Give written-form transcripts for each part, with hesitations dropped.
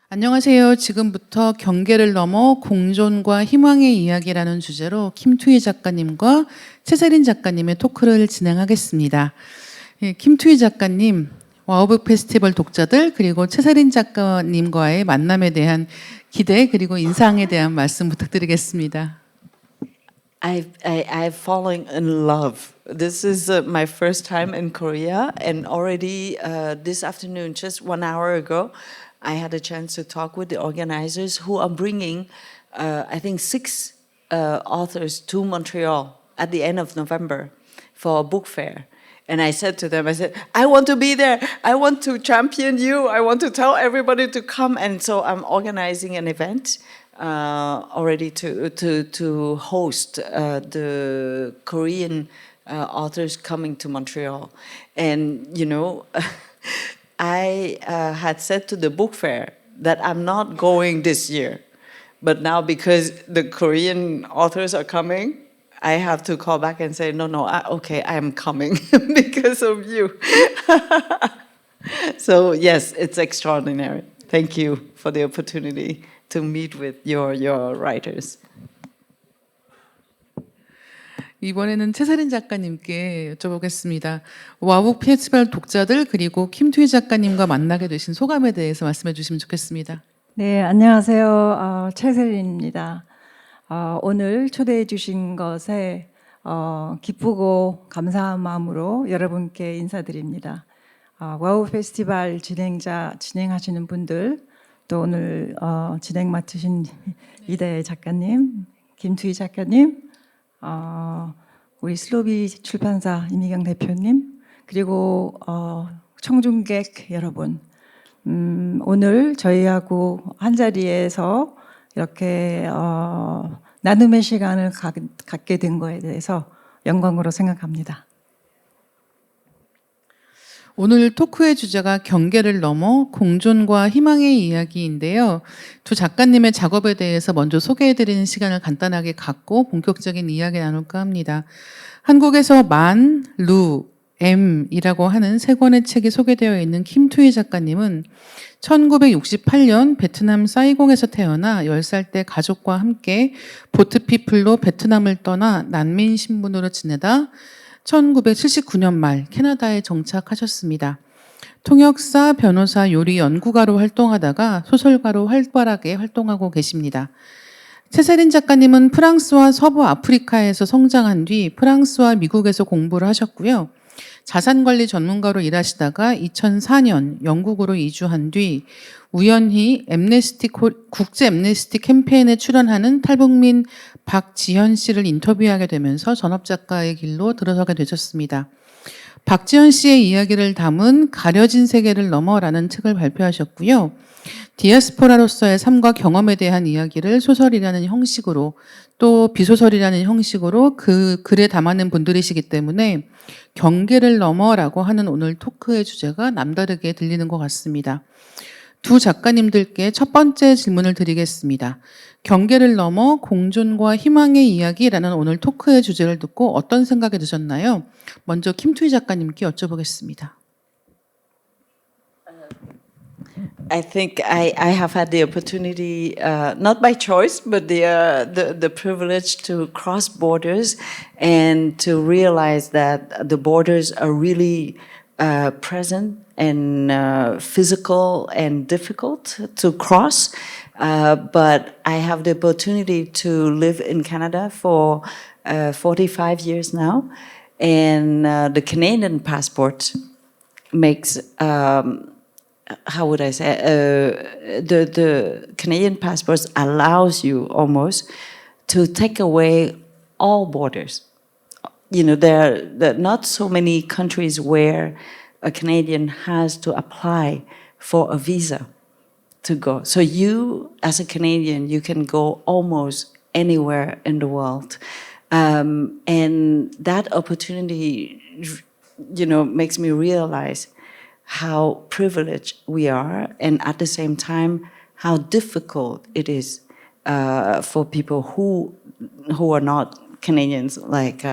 안녕하세요. 지금부터 경계를 넘어 공존과 희망의 이야기라는 주제로 김투희 작가님과 최세린 작가님의 토크를 진행하겠습니다. 예, 김투희 작가님, 와우북 페스티벌 독자들 그리고 최세린 작가님과의 만남에 대한 기대 그리고 인상에 대한 말씀 부탁드리겠습니다. I've fallen in love. This is my first time in Korea, and already this afternoon, just 1 hour ago, I had a chance to talk with the organizers who are bringing, I think, 6 authors to Montreal at the end of November for a book fair. And I said to them, I said, I want to be there. I want to champion you. I want to tell everybody to come. And so I'm organizing an event already to host the Korean authors coming to Montreal. And, you know, I had said to the book fair that I'm not going this year. But now because the Korean authors are coming, I have to call back and say, no, okay, I'm coming because of you. So yes, it's extraordinary. Thank you for the opportunity to meet with your writers. 이번에는 최세린 작가님께 여쭤보겠습니다. 와우북 페스티벌 독자들 그리고 김투희 작가님과 만나게 되신 소감에 대해서 말씀해 주시면 좋겠습니다. 네, 안녕하세요. 최세린입니다. 오늘 초대해 주신 것에 기쁘고 감사한 마음으로 여러분께 인사드립니다. 와우 페스티벌 진행하시는 분들, 또 오늘 진행 맡으신 이대 작가님, 김투희 작가님, 우리 슬로비 출판사 이미경 대표님, 그리고 청중객 여러분, 오늘 저희하고 한 자리에서 이렇게 나눔의 시간을 갖게 된 거에 대해서 영광으로 생각합니다. 오늘 토크의 주제가 경계를 넘어 공존과 희망의 이야기인데요. 두 작가님의 작업에 대해서 먼저 소개해드리는 시간을 간단하게 갖고 본격적인 이야기 나눌까 합니다. 한국에서 만, 루, M이라고 하는 세 권의 책이 소개되어 있는 김투희 작가님은 1968년 베트남 사이공에서 태어나 10살 때 가족과 함께 보트피플로 베트남을 떠나 난민 신분으로 지내다 1979년 말 캐나다에 정착하셨습니다. 통역사, 변호사, 요리 연구가로 활동하다가 소설가로 활발하게 활동하고 계십니다. 최세린 작가님은 프랑스와 서부 아프리카에서 성장한 뒤 프랑스와 미국에서 공부를 하셨고요. 자산관리 전문가로 일하시다가 2004년 영국으로 이주한 뒤 우연히 국제 엠네스티 캠페인에 출연하는 탈북민 박지현 씨를 인터뷰하게 되면서 전업작가의 길로 들어서게 되셨습니다. 박지현 씨의 이야기를 담은 가려진 세계를 넘어라는 책을 발표하셨고요. 디아스포라로서의 삶과 경험에 대한 이야기를 소설이라는 형식으로 또 비소설이라는 형식으로 그 글에 담아낸 분들이시기 때문에 경계를 넘어라고 하는 오늘 토크의 주제가 남다르게 들리는 것 같습니다. 두 작가님들께 첫 번째 질문을 드리겠습니다. 경계를 넘어 공존과 희망의 이야기라는 오늘 토크의 주제를 듣고 어떤 생각이 드셨나요? 먼저 김투희 작가님께 여쭤보겠습니다. I think I have had the opportunity, not by choice, but the privilege to cross borders and to realize that the borders are really present and physical and difficult to cross. But I have the opportunity to live in Canada for 45 years now, and the Canadian passport makes how would I say, the Canadian passport allows you almost to take away all borders. You know, there are not so many countries where a Canadian has to apply for a visa to go. So you, as a Canadian, you can go almost anywhere in the world. And that opportunity, you know, makes me realize how privileged we are, and at the same time, how difficult it is for people who are not Canadians like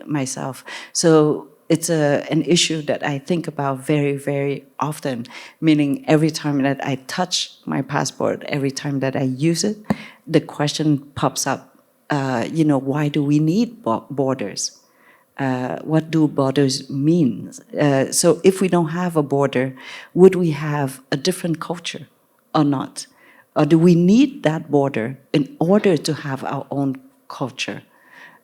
myself. So it's an issue that I think about very, very often, meaning every time that I touch my passport, every time that I use it, the question pops up, why do we need borders? What do borders mean? So if we don't have a border, would we have a different culture or not? Or do we need that border in order to have our own culture?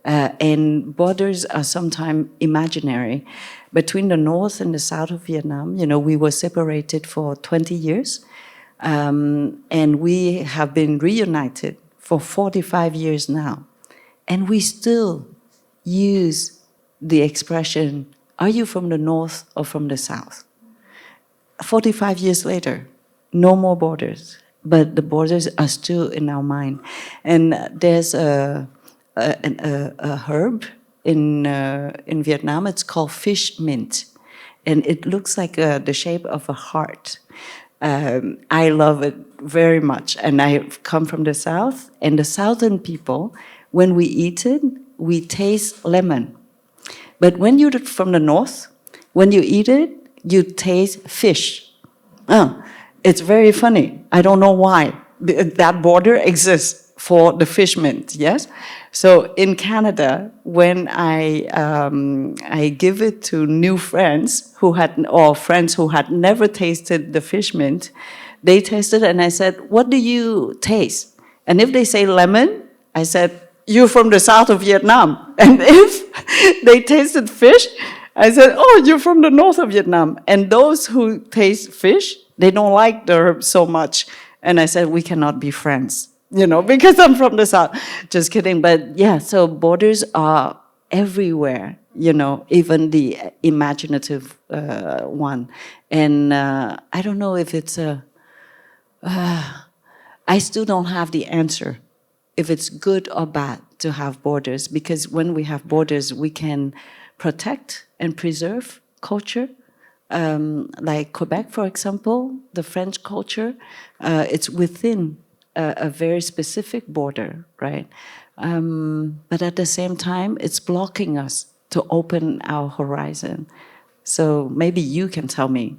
And borders are sometimes imaginary. Between the north and the south of Vietnam, we were separated for 20 years, and we have been reunited for 45 years now. And we still use the expression, are you from the north or from the south? 45 years later, no more borders, but the borders are still in our mind. And there's a herb in Vietnam. It's called fish mint, and it looks like the shape of a heart. I love it very much, and I come from the south. And the southern people, when we eat it, we taste lemon. But when you're from the north, when you eat it, you taste fish. It's very funny. I don't know why that border exists for the fish mint, yes? So in Canada, when I give it to new friends or friends who had never tasted the fish mint, they tasted it and I said, what do you taste? And if they say lemon, I said, you're from the south of Vietnam. And if they tasted fish, I said, oh, you're from the north of Vietnam. And those who taste fish, they don't like the herb so much. And I said, we cannot be friends, because I'm from the south. Just kidding. But yeah, so borders are everywhere, even the imaginative one. And I don't know if it's I still don't have the answer if it's good or bad to have borders, because when we have borders, we can protect and preserve culture. Like Quebec, for example, the French culture, it's within a very specific border, right? But at the same time, it's blocking us to open our horizon. So maybe you can tell me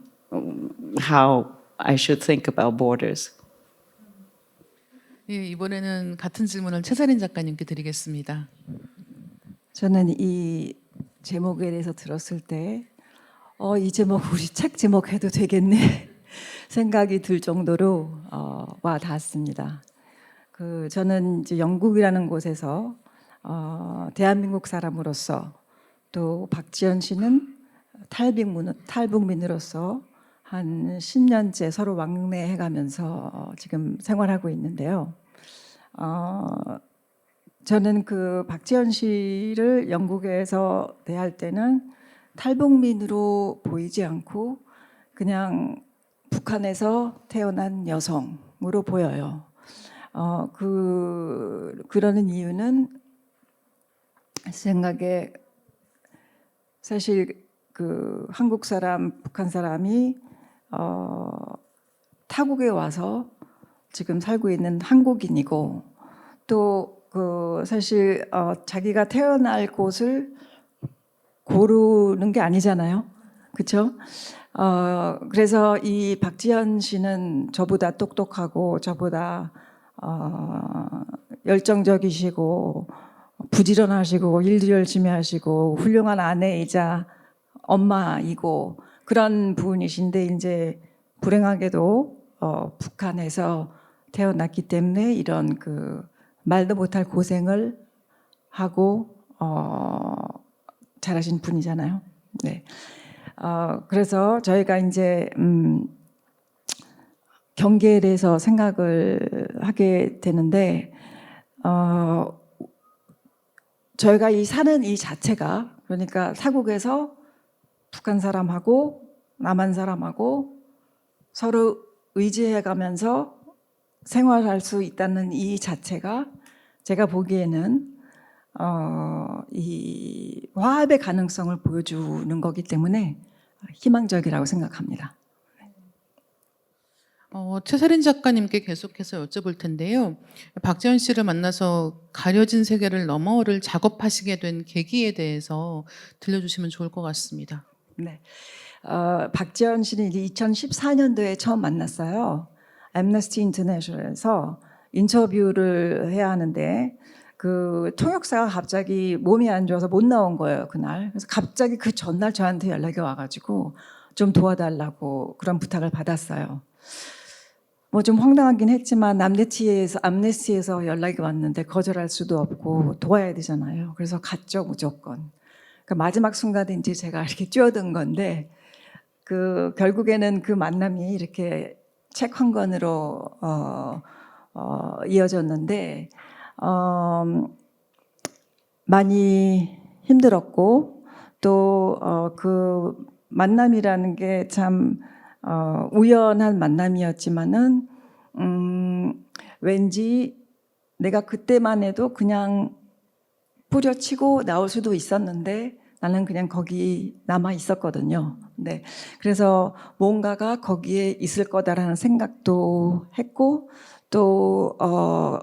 how I should think about borders. 예, 이번에는 같은 질문을 최세린 작가님께 드리겠습니다. 저는 이 제목에 대해서 들었을 때 이 제목 우리 책 제목 해도 되겠네 생각이 들 정도로 와 닿았습니다. 저는 이제 영국이라는 곳에서 대한민국 사람으로서 또 박지연 씨는 탈북민으로서 한 10년째 서로 왕래해가면서 지금 생활하고 있는데요. 저는 그 박지연 씨를 영국에서 대할 때는 탈북민으로 보이지 않고 그냥 북한에서 태어난 여성으로 보여요. 그러는 이유는 생각에 사실 그 한국 사람, 북한 사람이 타국에 와서 지금 살고 있는 한국인이고 또 사실 자기가 태어날 곳을 고르는 게 아니잖아요. 그렇죠? 그래서 이 박지연 씨는 저보다 똑똑하고 저보다 열정적이시고 부지런하시고 일도 열심히 하시고 훌륭한 아내이자 엄마이고 그런 분이신데 이제 불행하게도 북한에서 태어났기 때문에 이런 말도 못할 고생을 하고 잘하신 분이잖아요. 네. 그래서 저희가 이제 경계에 대해서 생각을 하게 되는데 저희가 사는 이 자체가 그러니까 타국에서 북한 사람하고 남한 사람하고 서로 의지해가면서 생활할 수 있다는 이 자체가 제가 보기에는 이 화합의 가능성을 보여주는 거기 때문에 희망적이라고 생각합니다. 최세린 작가님께 계속해서 여쭤볼 텐데요. 박지연 씨를 만나서 가려진 세계를 너머를 작업하시게 된 계기에 대해서 들려주시면 좋을 것 같습니다. 네. 박지연 씨는 이제 2014년도에 처음 만났어요. 애므네스티 인터내셔널에서 인터뷰를 해야 하는데 그 통역사가 갑자기 몸이 안 좋아서 못 나온 거예요, 그날. 그래서 갑자기 그 전날 저한테 연락이 와가지고 좀 도와달라고 그런 부탁을 받았어요. 뭐 좀 황당하긴 했지만 암네스티에서 연락이 왔는데 거절할 수도 없고 도와야 되잖아요. 그래서 갔죠, 무조건. 그 마지막 순간에 이제 제가 이렇게 뛰어든 건데 그 결국에는 그 만남이 이렇게 책 한 권으로 이어졌는데 많이 힘들었고 또 그 만남이라는 게 참 우연한 만남이었지만은 왠지 내가 그때만 해도 그냥 뿌려치고 나올 수도 있었는데 나는 그냥 거기 남아 있었거든요. 네. 그래서 뭔가가 거기에 있을 거다라는 생각도 했고 또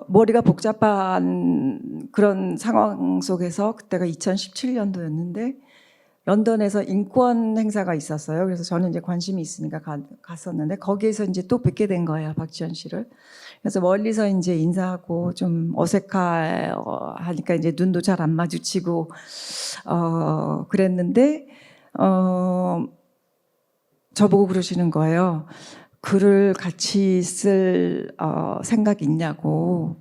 머리가 복잡한 그런 상황 속에서 그때가 2017년도였는데 런던에서 인권 행사가 있었어요. 그래서 저는 이제 관심이 있으니까 갔었는데 거기에서 이제 또 뵙게 된 거예요, 박지연 씨를. 그래서 멀리서 이제 인사하고 좀 어색하니까 이제 눈도 잘 안 마주치고 그랬는데 저보고 그러시는 거예요. 글을 같이 쓸 생각 있냐고.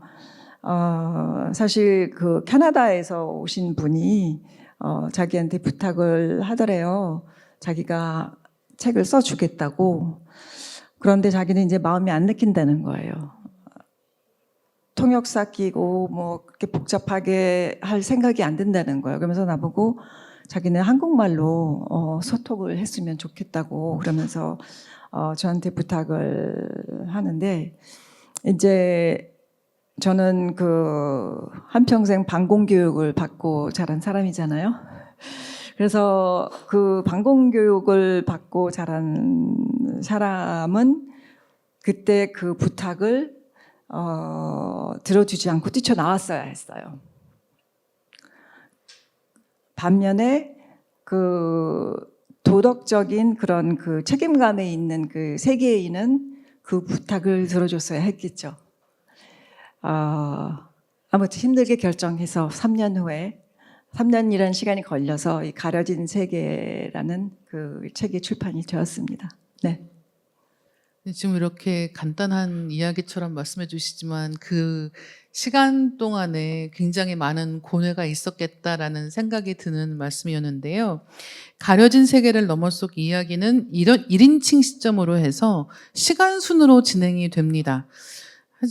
사실 그 캐나다에서 오신 분이 자기한테 부탁을 하더래요. 자기가 책을 써주겠다고. 그런데 자기는 이제 마음이 안 내킨다는 거예요. 통역사 끼고 뭐 그렇게 복잡하게 할 생각이 안 든다는 거예요. 그러면서 나보고 자기는 한국말로 소통을 했으면 좋겠다고 그러면서 저한테 부탁을 하는데 이제 저는 그 한평생 방공교육을 받고 자란 사람이잖아요. 그래서 그 방공교육을 받고 자란 사람은 그때 그 부탁을 들어주지 않고 뛰쳐나왔어야 했어요. 반면에 그 도덕적인 그런 그 책임감에 있는 그 세계인은 그 부탁을 들어줬어야 했겠죠. 아무튼 힘들게 결정해서 3년 후에 3년이라는 시간이 걸려서 이 가려진 세계라는 그 책이 출판이 되었습니다. 네. 지금 이렇게 간단한 이야기처럼 말씀해 주시지만 그 시간 동안에 굉장히 많은 고뇌가 있었겠다라는 생각이 드는 말씀이었는데요. 가려진 세계를 넘어 속 이야기는 이런 1인칭 시점으로 해서 시간 순으로 진행이 됩니다.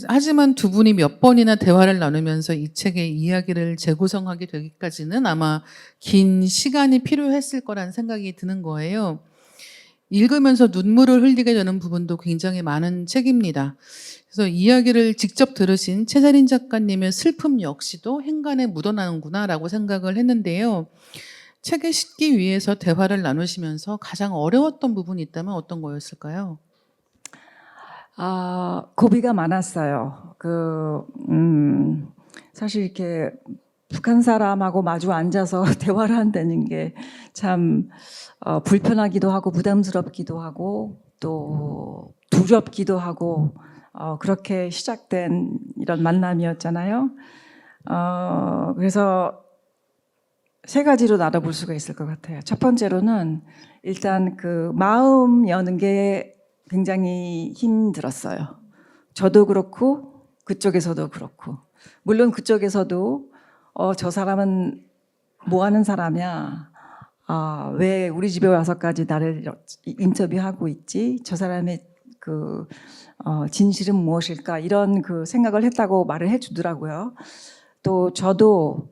하지만 두 분이 몇 번이나 대화를 나누면서 이 책의 이야기를 재구성하게 되기까지는 아마 긴 시간이 필요했을 거라는 생각이 드는 거예요. 읽으면서 눈물을 흘리게 되는 부분도 굉장히 많은 책입니다. 그래서 이야기를 직접 들으신 최세린 작가님의 슬픔 역시도 행간에 묻어나는구나라고 생각을 했는데요. 책에 싣기 위해서 대화를 나누시면서 가장 어려웠던 부분이 있다면 어떤 거였을까요? 고비가 많았어요. 사실 이렇게 북한 사람하고 마주 앉아서 대화를 한다는 게 참 불편하기도 하고 부담스럽기도 하고 또 두렵기도 하고 그렇게 시작된 이런 만남이었잖아요. 그래서 세 가지로 나눠볼 수가 있을 것 같아요. 첫 번째로는 일단 그 마음 여는 게 굉장히 힘들었어요. 저도 그렇고 그쪽에서도 그렇고. 물론 그쪽에서도 저 사람은 뭐 하는 사람이야? 왜 우리 집에 와서까지 나를 인터뷰하고 있지? 저 사람의 그 진실은 무엇일까? 이런 그 생각을 했다고 말을 해주더라고요. 또 저도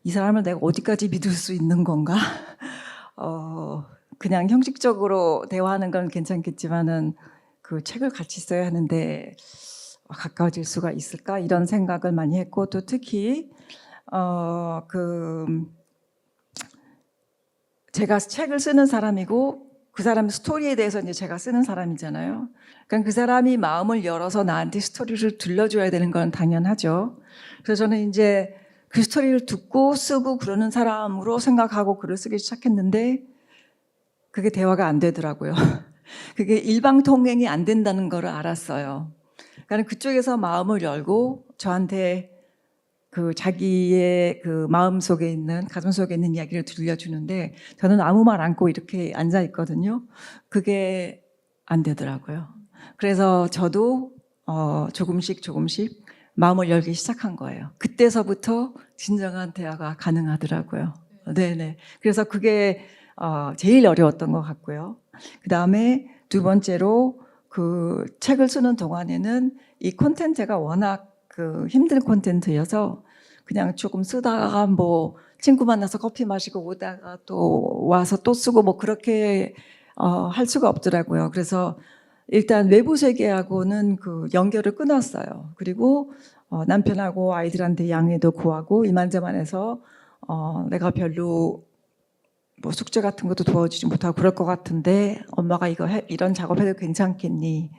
이 사람을 내가 어디까지 믿을 수 있는 건가? 그냥 형식적으로 대화하는 건 괜찮겠지만은 그 책을 같이 써야 하는데 가까워질 수가 있을까? 이런 생각을 많이 했고 또 특히 제가 책을 쓰는 사람이고 그 사람 스토리에 대해서 이제 제가 쓰는 사람이잖아요. 그러니까 그 사람이 마음을 열어서 나한테 스토리를 들려줘야 되는 건 당연하죠. 그래서 저는 이제 그 스토리를 듣고 쓰고 그러는 사람으로 생각하고 글을 쓰기 시작했는데 그게 대화가 안 되더라고요. 그게 일방통행이 안 된다는 걸 알았어요. 그러니까 그쪽에서 마음을 열고 저한테 그 자기의 그 마음 속에 있는, 가슴 속에 있는 이야기를 들려주는데 저는 아무 말 않고 이렇게 앉아 있거든요. 그게 안 되더라고요. 그래서 저도 조금씩 마음을 열기 시작한 거예요. 그때서부터 진정한 대화가 가능하더라고요. 네네. 그래서 그게 제일 어려웠던 것 같고요. 그 다음에 두 번째로 그 책을 쓰는 동안에는 이 콘텐츠가 워낙 그 힘든 콘텐츠여서 그냥 조금 쓰다가 뭐 친구 만나서 커피 마시고 오다가 또 와서 또 쓰고 뭐 그렇게 할 수가 없더라고요. 그래서 일단 외부 세계하고는 그 연결을 끊었어요. 그리고 남편하고 아이들한테 양해도 구하고 이만저만해서 내가 별로 뭐 숙제 같은 것도 도와주지 못하고 그럴 것 같은데 엄마가 이런 작업해도 괜찮겠니?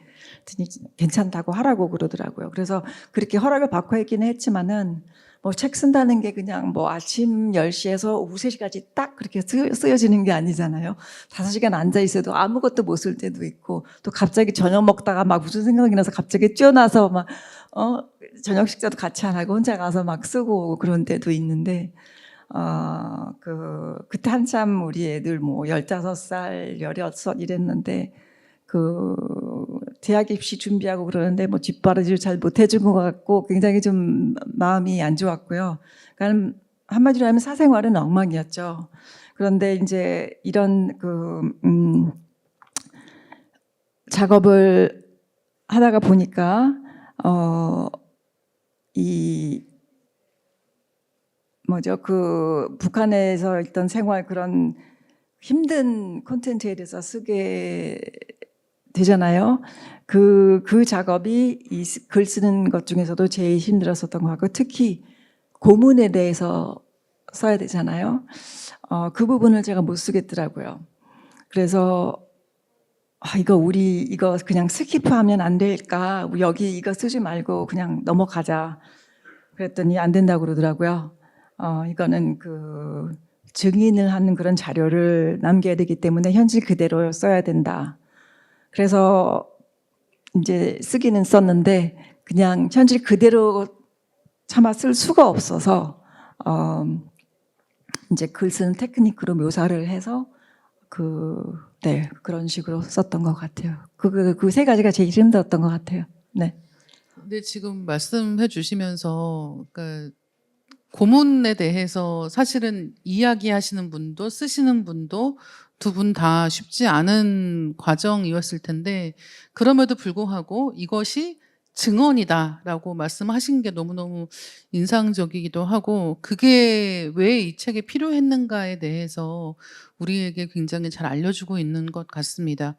괜찮다고 하라고 그러더라고요. 그래서 그렇게 허락을 받고 했기는 했지만은 뭐 책 쓴다는 게 그냥 뭐 아침 10시에서 오후 3시까지 딱 그렇게 쓰여지는 게 아니잖아요. 5시간 앉아 있어도 아무것도 못 쓸 때도 있고 또 갑자기 저녁 먹다가 막 무슨 생각이 나서 갑자기 뛰어나서 막 저녁 식사도 같이 안 하고 혼자 가서 막 쓰고 오고 그런 때도 있는데 그때 한참 우리 애들 뭐 15살, 16 이랬는데 그 대학 입시 준비하고 그러는데 뭐 뒷바라지를 잘 못해준 것 같고 굉장히 좀 마음이 안 좋았고요. 그러니까 한마디로 하면 사생활은 엉망이었죠. 그런데 이제 이런 작업을 하다가 보니까 그 북한에서 있던 생활 그런 힘든 콘텐츠에 대해서 쓰게 되잖아요. 그 작업이 이 글 쓰는 것 중에서도 제일 힘들었었던 것 같고 특히 고문에 대해서 써야 되잖아요. 그 부분을 제가 못 쓰겠더라고요. 그래서 이거 그냥 스킵하면 안 될까? 여기 이거 쓰지 말고 그냥 넘어가자. 그랬더니 안 된다고 그러더라고요. 이거는 그 증인을 하는 그런 자료를 남겨야 되기 때문에 현실 그대로 써야 된다. 그래서 이제 쓰기는 썼는데 그냥 현실 그대로 차마 쓸 수가 없어서 이제 글 쓰는 테크닉으로 묘사를 해서 그런 식으로 썼던 것 같아요. 그 세 가지가 제일 힘들었던 것 같아요. 네. 근데 지금 말씀해 주시면서 그러니까 고문에 대해서 사실은 이야기하시는 분도 쓰시는 분도 두 분 다 쉽지 않은 과정이었을 텐데 그럼에도 불구하고 이것이 증언이다라고 말씀하신 게 너무너무 인상적이기도 하고 그게 왜 이 책이 필요했는가에 대해서 우리에게 굉장히 잘 알려주고 있는 것 같습니다.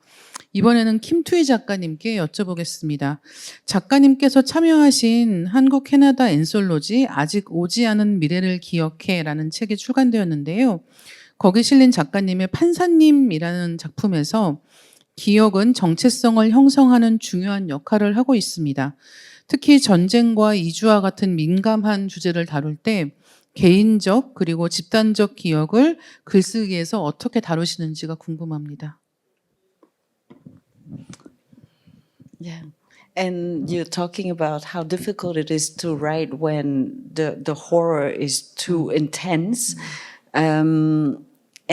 이번에는 김투희 작가님께 여쭤보겠습니다. 작가님께서 참여하신 한국 캐나다 엔솔로지 아직 오지 않은 미래를 기억해라는 책이 출간되었는데요. 거기 실린 작가님의 판사님이라는 작품에서 기억은 정체성을 형성하는 중요한 역할을 하고 있습니다. 특히 전쟁과 이주와 같은 민감한 주제를 다룰 때 개인적 그리고 집단적 기억을 글쓰기에서 어떻게 다루시는지가 궁금합니다. Yeah. And you're talking about how difficult it is to write when the horror is too intense.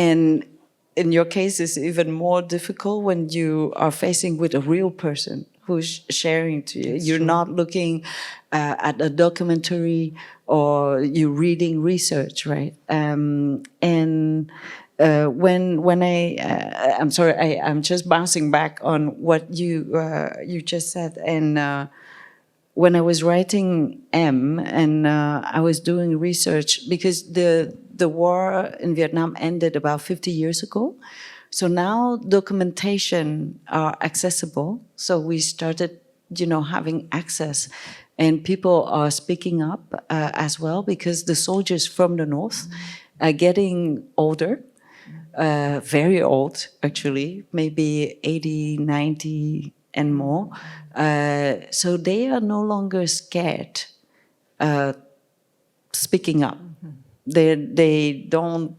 And in your case, it's even more difficult when you are facing with a real person who's sharing to you. You're not looking at a documentary or you're reading research, right? When I'm sorry, I'm just bouncing back on what you just said. And when I was writing M, and I was doing research because the war in Vietnam ended about 50 years ago. So now documentation are accessible. So we started, having access, and people are speaking up as well because the soldiers from the north are getting older. very old, actually, maybe 80, 90 and more. So they are no longer scared speaking up. They don't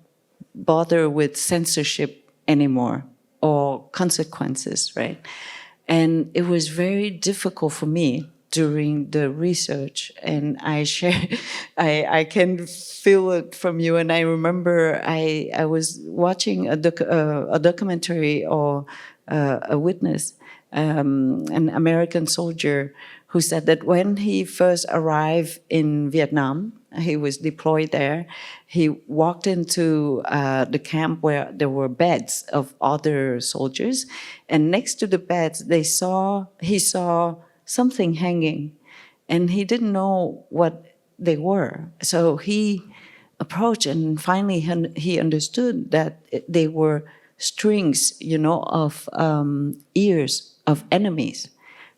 bother with censorship anymore or consequences, right? And it was very difficult for me during the research, and I share, I can feel it from you. And I remember I was watching a documentary or a witness, an American soldier who said that when he first arrived in Vietnam, he was deployed there. He walked into the camp where there were beds of other soldiers, and next to the beds, he saw something hanging, and he didn't know what they were. So he approached, and finally he understood that they were strings, of ears of enemies.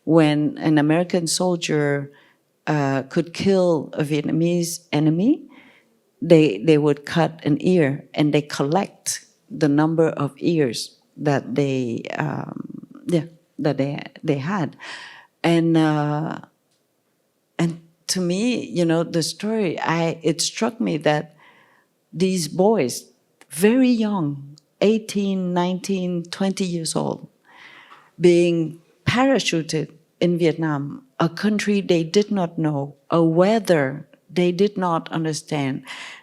When an American soldier could kill a Vietnamese enemy, they would cut an ear, and they collect the number of ears that they had, and to me, the story, it struck me that these boys, very young, 18, 19, 20 years old, being parachuted in Vietnam, a country they did not know, a weather they did not understand,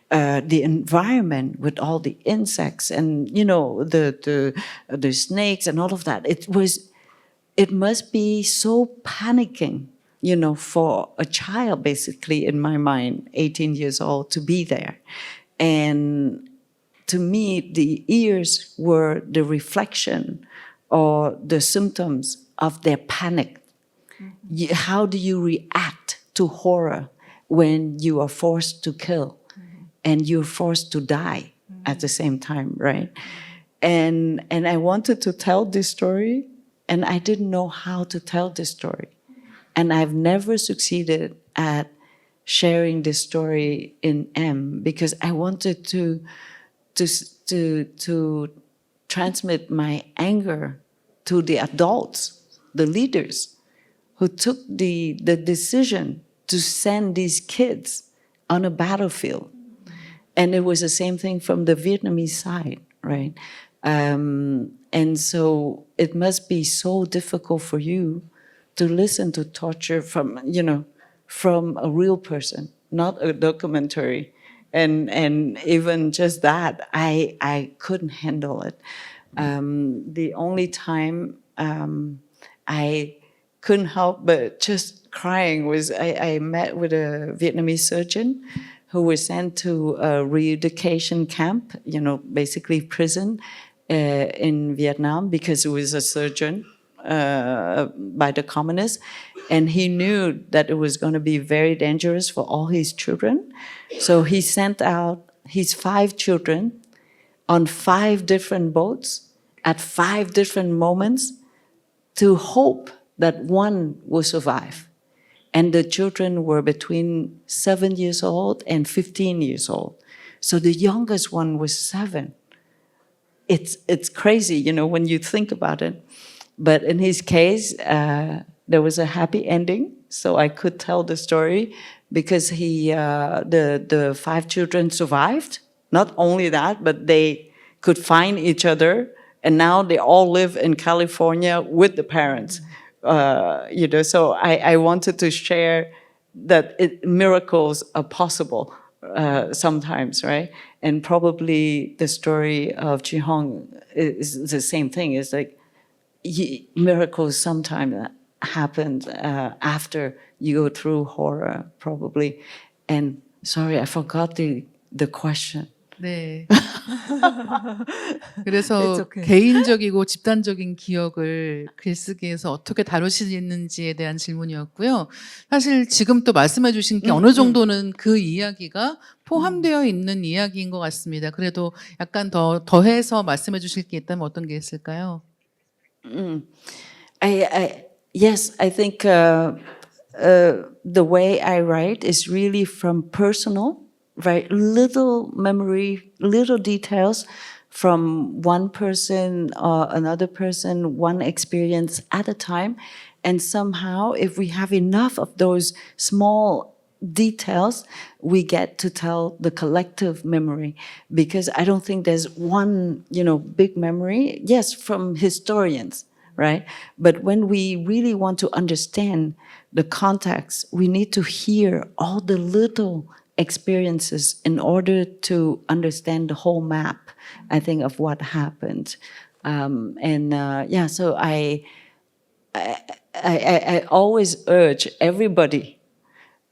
the environment with all the insects and the snakes and all of that. It must be so panicking, for a child, basically, in my mind, 18 years old, to be there. And to me, the ears were the reflection or the symptoms of their panic. How do you react to horror when you are forced to kill and you're forced to die at the same time, right? And I wanted to tell this story, and I didn't know how to tell this story. And I've never succeeded at sharing this story in M, because I wanted to transmit my anger to the adults, the leaders, who took the decision to send these kids on a battlefield. And it was the same thing from the Vietnamese side, right? And so it must be so difficult for you to listen to torture from a real person, not a documentary. And even just that, I couldn't handle it. The only time I couldn't help but just crying was I met with a Vietnamese surgeon who was sent to a re-education camp, basically prison in Vietnam, because he was a surgeon by the communists. And he knew that it was going to be very dangerous for all his children. So he sent out his 5 children on 5 different boats at 5 different moments to hope that one will survive. And the children were between 7 years old and 15 years old. So the youngest one was 7. It's crazy, when you think about it. But in his case, there was a happy ending, so I could tell the story, because the 5 children survived. Not only that, but they could find each other, and now they all live in California with the parents. So I wanted to share that miracles are possible sometimes, right? And probably the story of Chi Hong is the same thing. It's like miracles sometimes happen after you go through horror, probably. And sorry, I forgot the question. 네. 그래서 It's okay. 개인적이고 집단적인 기억을 글쓰기에서 어떻게 다루시는지에 대한 질문이었고요. 사실 지금 또 말씀해 주신 게 어느 정도는 그 이야기가 포함되어 있는 이야기인 것 같습니다. 그래도 약간 더해서 말씀해 주실 게 있다면 어떤 게 있을까요? Yes, I think the way I write is really from personal, right? Little memory, little details, from one person or another person, one experience at a time. And somehow, if we have enough of those small details, we get to tell the collective memory. Because I don't think there's one, big memory. Yes, from historians, right? But when we really want to understand the context, we need to hear all the little experiences in order to understand the whole map, I think, of what happened. So I always urge everybody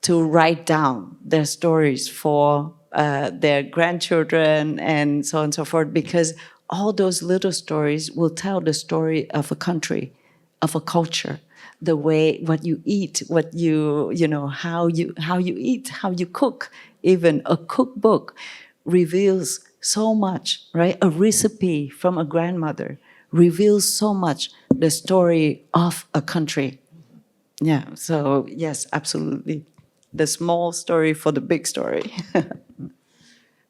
to write down their stories for their grandchildren and so on and so forth, because all those little stories will tell the story of a country, of a culture, the way, what you eat, what how you eat, how you cook. Even a cookbook reveals so much, right? A recipe from a grandmother reveals so much the story of a country. Yeah, so yes, absolutely. The small story for the big story.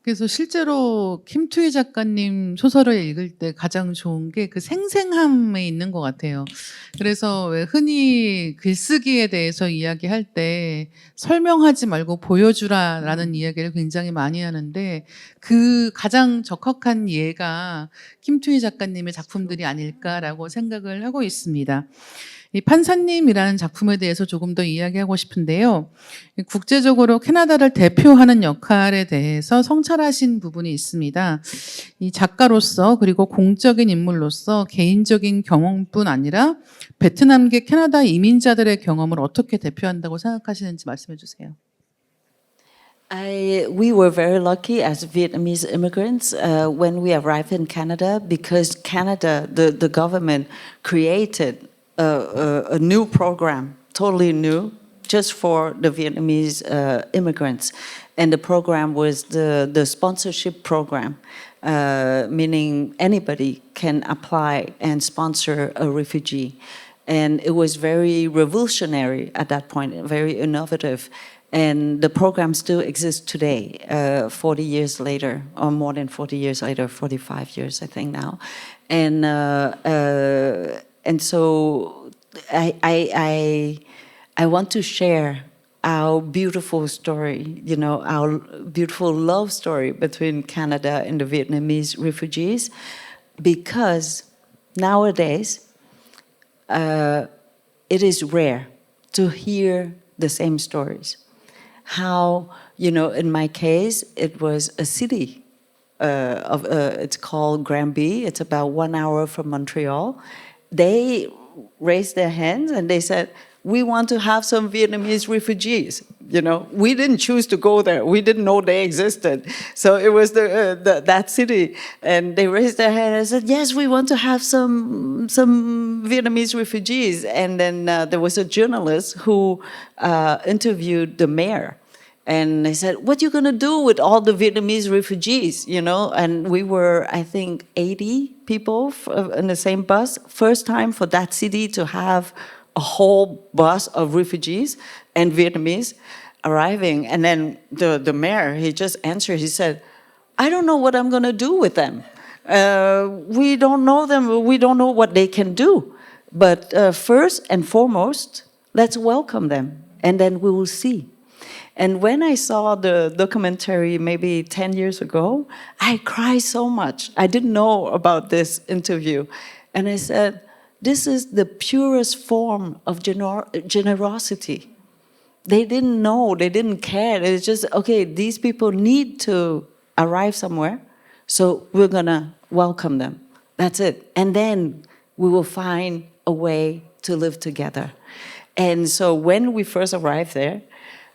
그래서 실제로 김투희 작가님 소설을 읽을 때 가장 좋은 게 그 생생함에 있는 것 같아요. 그래서 왜 흔히 글쓰기에 대해서 이야기할 때 설명하지 말고 보여주라라는 이야기를 굉장히 많이 하는데 그 가장 적합한 예가 김투희 작가님의 작품들이 아닐까라고 생각을 하고 있습니다. 이 판사님이라는 작품에 대해서 조금 더 이야기하고 싶은데요. 국제적으로 캐나다를 대표하는 역할에 대해서 성찰하신 부분이 있습니다. 이 작가로서 그리고 공적인 인물로서 개인적인 경험뿐 아니라 베트남계 캐나다 이민자들의 경험을 어떻게 대표한다고 생각하시는지 말씀해 주세요. We were very lucky as Vietnamese immigrants when we arrived in Canada, because Canada, the government created a new program, totally new, just for the Vietnamese immigrants. And the program was the sponsorship program, meaning anybody can apply and sponsor a refugee. And it was very revolutionary at that point, very innovative. And the program still exists today, 40 years later, or more than 40 years later, 45 years, I think now. And so I want to share our beautiful story, our beautiful love story between Canada and the Vietnamese refugees, because nowadays it is rare to hear the same stories. How, in my case, it was a city it's called Granby. It's about 1 hour from Montreal. They raised their hands and they said, we want to have some Vietnamese refugees. We didn't choose to go there. We didn't know they existed. So it was that city. And they raised their hand and said, yes, we want to have some Vietnamese refugees. And then there was a journalist who interviewed the mayor. And they said, what are you going to do with all the Vietnamese refugees, And we were, I think, 80 people in the same bus. First time for that city to have a whole bus of refugees and Vietnamese arriving. And then the mayor, he just answered, he said, I don't know what I'm going to do with them. We don't know them. We don't know what they can do. But first and foremost, let's welcome them. And then we will see. And when I saw the documentary maybe 10 years ago, I cried so much. I didn't know about this interview. And I said, this is the purest form of generosity. They didn't know, they didn't care. It's just, okay, these people need to arrive somewhere, so we're gonna welcome them. That's it. And then we will find a way to live together. And so when we first arrived there,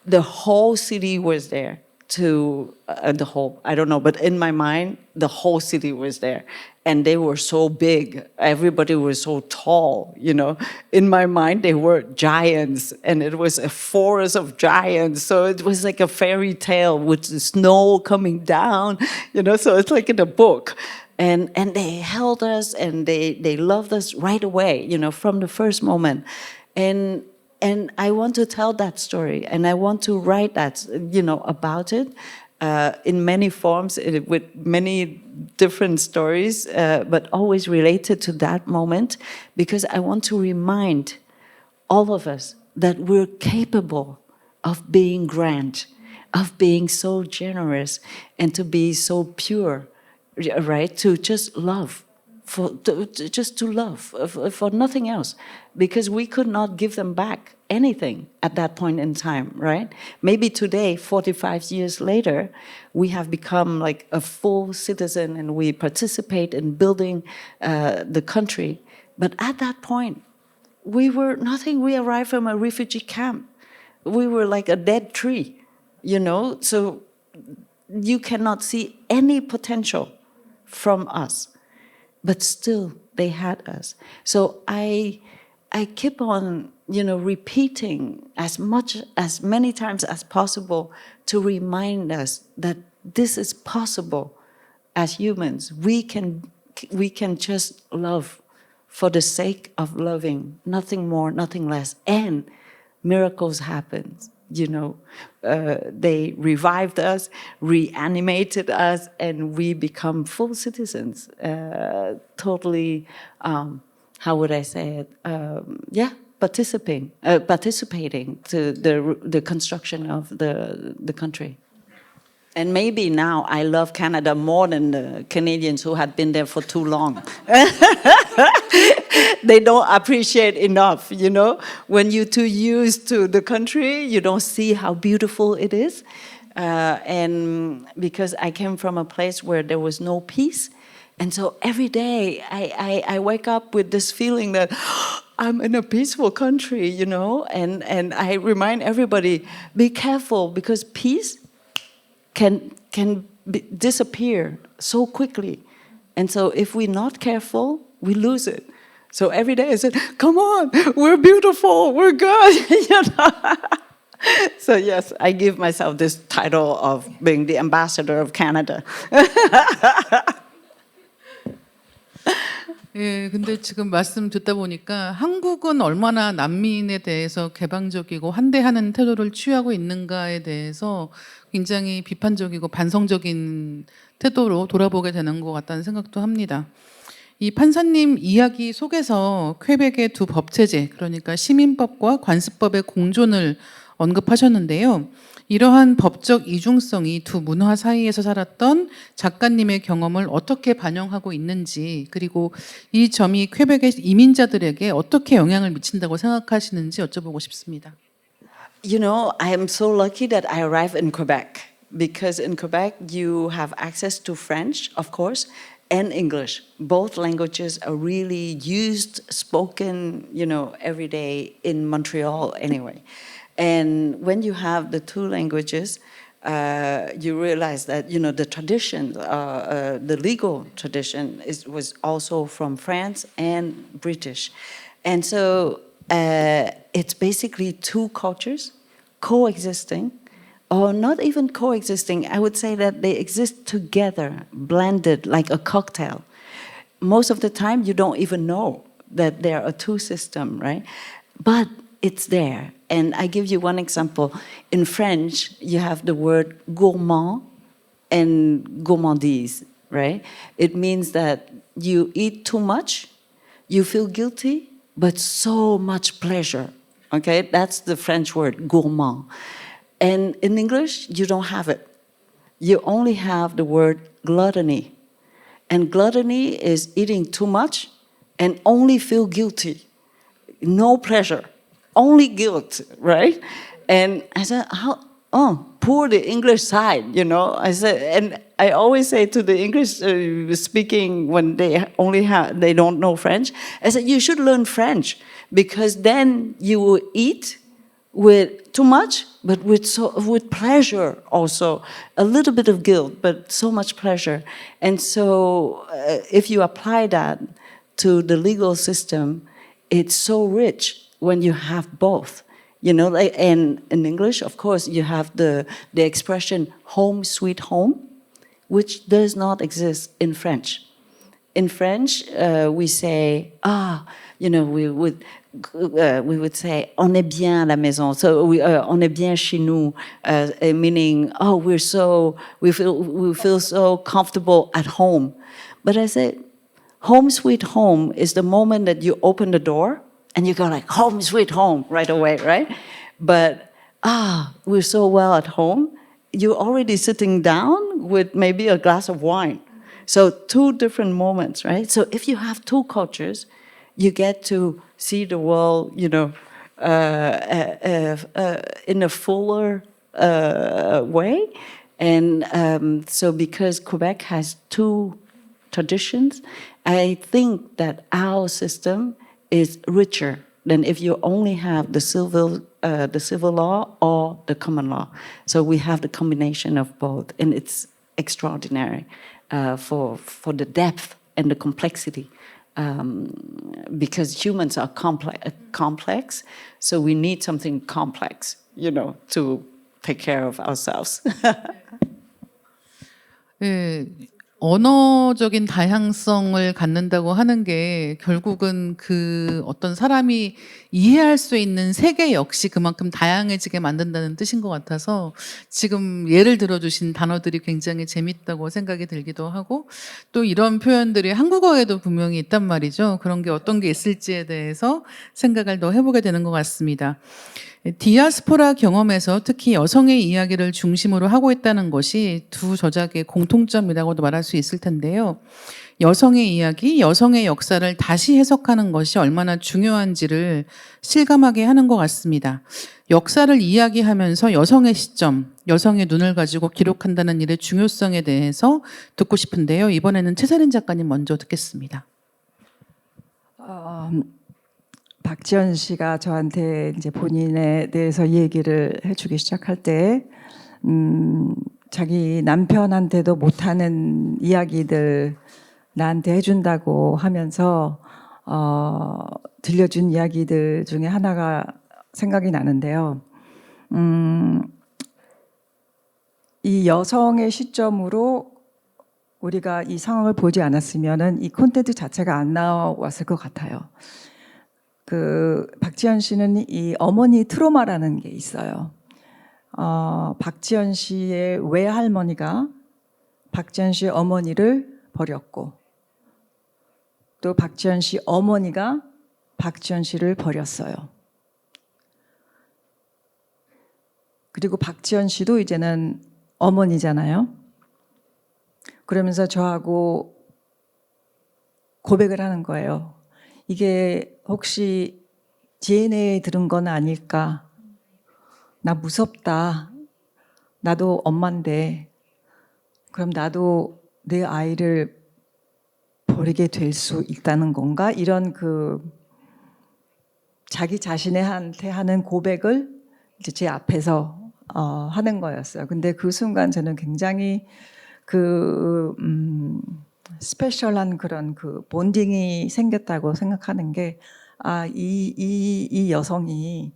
the whole city was there I don't know, but in my mind, the whole city was there. And they were so big. Everybody was so tall, In my mind, they were giants, and it was a forest of giants. So it was like a fairy tale with the snow coming down, So it's like in a book. And they held us, and they loved us right away, from the first moment. And I want to tell that story, and I want to write that, about it, in many forms, with many different stories, but always related to that moment, because I want to remind all of us that we're capable of being grand, of being so generous, and to be so pure, right? To just love, just to love, for nothing else, because we could not give them back anything at that point in time, right? Maybe today, 45 years later, we have become like a full citizen and we participate in building the country. But at that point, we were nothing. We arrived from a refugee camp. We were like a dead tree, you know? So you cannot see any potential from us, but still they had us. So I keep on, you know, repeating as many times as possible to remind us that this is possible as humans. We can just love for the sake of loving, nothing more, nothing less. And miracles happen, you know. They revived us, reanimated us, and we become full citizens. Totally, how would I say it? Participating to the construction of the country. And maybe now I love Canada more than the Canadians who had been there for too long. They don't appreciate enough, you know? When you're too used to the country, you don't see how beautiful it is. And because I came from a place where there was no peace, and so every day I wake up with this feeling that I'm in a peaceful country, you know? And I remind everybody, be careful, because peace can disappear so quickly. And so if we're not careful, we lose it. So every day I said, come on, we're beautiful, we're good. You know? So yes, I give myself this title of being the ambassador of Canada. 예, 근데 지금 말씀 듣다 보니까 한국은 얼마나 난민에 대해서 개방적이고 환대하는 태도를 취하고 있는가에 대해서 굉장히 비판적이고 반성적인 태도로 돌아보게 되는 것 같다는 생각도 합니다. 이 판사님 이야기 속에서 퀘벡의 두 법체제, 그러니까 시민법과 관습법의 공존을 언급하셨는데요. 이러한 법적 이중성이 두 문화 사이에서 살았던 작가님의 경험을 어떻게 반영하고 있는지, 그리고 이 점이 퀘벡의 이민자들에게 어떻게 영향을 미친다고 생각하시는지 여쭤보고 싶습니다. You know, I am so lucky that I arrived in Quebec, because in Quebec you have access to French, of course, and English. Both languages are really used, spoken, you know, every day in Montreal anyway. And when you have the two languages, you realize that, you know, the tradition, the legal tradition was also from France and British. And so it's basically two cultures coexisting, or not even coexisting. I would say that they exist together, blended like a cocktail. Most of the time, you don't even know that there are two systems, right? But it's there. And I give you one example. In French, you have the word gourmand and gourmandise, right? It means that you eat too much, you feel guilty, but so much pleasure, okay? That's the French word, gourmand. And in English, you don't have it. You only have the word gluttony. And gluttony is eating too much and only feel guilty, no pleasure. Only guilt, right? And I said, poor the English side, you know? I said, and I always say to the English speaking when they don't know French, I said, you should learn French, because then you will eat with too much, but with pleasure also. A little bit of guilt, but so much pleasure. And so if you apply that to the legal system, it's so rich when you have both, you know, and in English, of course, you have the expression home sweet home, which does not exist in French. in French, we say, we would say, on est bien à la maison. So on est bien chez nous, meaning, oh, we feel so comfortable at home. But I said, home sweet home is the moment that you open the door and you go like, home sweet home right away, right? But, we're so well at home. You're already sitting down with maybe a glass of wine. So two different moments, right? So if you have two cultures, you get to see the world, in a fuller way. And so because Quebec has two traditions, I think that our system is richer than if you only have the civil law or the common law. So we have the combination of both, and it's extraordinary for the depth and the complexity. Because humans are complex, so we need something complex, to take care of ourselves. 예, 언어적인 다양성을 갖는다고 하는 게 결국은 그 어떤 사람이 이해할 수 있는 세계 역시 그만큼 다양해지게 만든다는 뜻인 것 같아서 지금 예를 들어주신 단어들이 굉장히 재밌다고 생각이 들기도 하고 또 이런 표현들이 한국어에도 분명히 있단 말이죠. 그런 게 어떤 게 있을지에 대해서 생각을 더 해보게 되는 것 같습니다. 디아스포라 경험에서 특히 여성의 이야기를 중심으로 하고 있다는 것이 두 저작의 공통점이라고도 말할 수 있을 텐데요. 여성의 이야기, 여성의 역사를 다시 해석하는 것이 얼마나 중요한지를 실감하게 하는 것 같습니다. 역사를 이야기하면서 여성의 시점, 여성의 눈을 가지고 기록한다는 일의 중요성에 대해서 듣고 싶은데요. 이번에는 최세린 작가님 먼저 듣겠습니다. 박지연 씨가 저한테 이제 본인에 대해서 얘기를 해주기 시작할 때, 자기 남편한테도 못하는 이야기들 나한테 해준다고 하면서, 들려준 이야기들 중에 하나가 생각이 나는데요. 이 여성의 시점으로 우리가 이 상황을 보지 않았으면은 이 콘텐츠 자체가 안 나왔을 것 같아요. 박지연 씨는 이 어머니 트로마라는 게 있어요. 박지연 씨의 외할머니가 박지연 씨의 어머니를 버렸고, 또 박지연 씨 어머니가 박지연 씨를 버렸어요. 그리고 박지연 씨도 이제는 어머니잖아요. 그러면서 저하고 고백을 하는 거예요. 이게 혹시 DNA에 들은 건 아닐까? 나 무섭다. 나도 엄마인데 그럼 나도 내 아이를 버리게 될 수 있다는 건가? 이런 자기 자신한테 하는 고백을 이제 제 앞에서 하는 거였어요. 근데 그 순간 저는 굉장히 스페셜한 그런 본딩이 생겼다고 생각하는 게, 이 여성이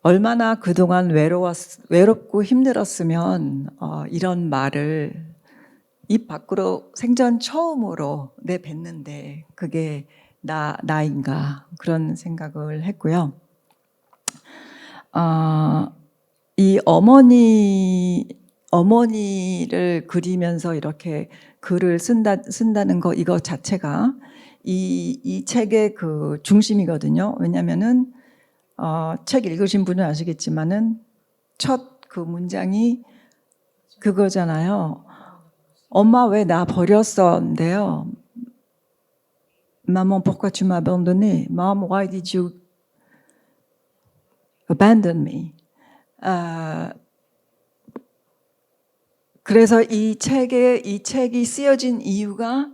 얼마나 그동안 외롭고 힘들었으면 이런 말을 입 밖으로 생전 처음으로 내뱉는데 그게 나인가 그런 생각을 했고요. 이 어머니를 그리면서 이렇게 글을 쓴다는 거 이거 자체가 이 책의 중심이거든요. 왜냐면은 책 읽으신 분은 아시겠지만은 첫 문장이 그거잖아요. 엄마 왜 나 버렸어?인데요. Maman, pourquoi tu m'as abandonné? Mom, why did you abandon me? 그래서 이 책이 쓰여진 이유가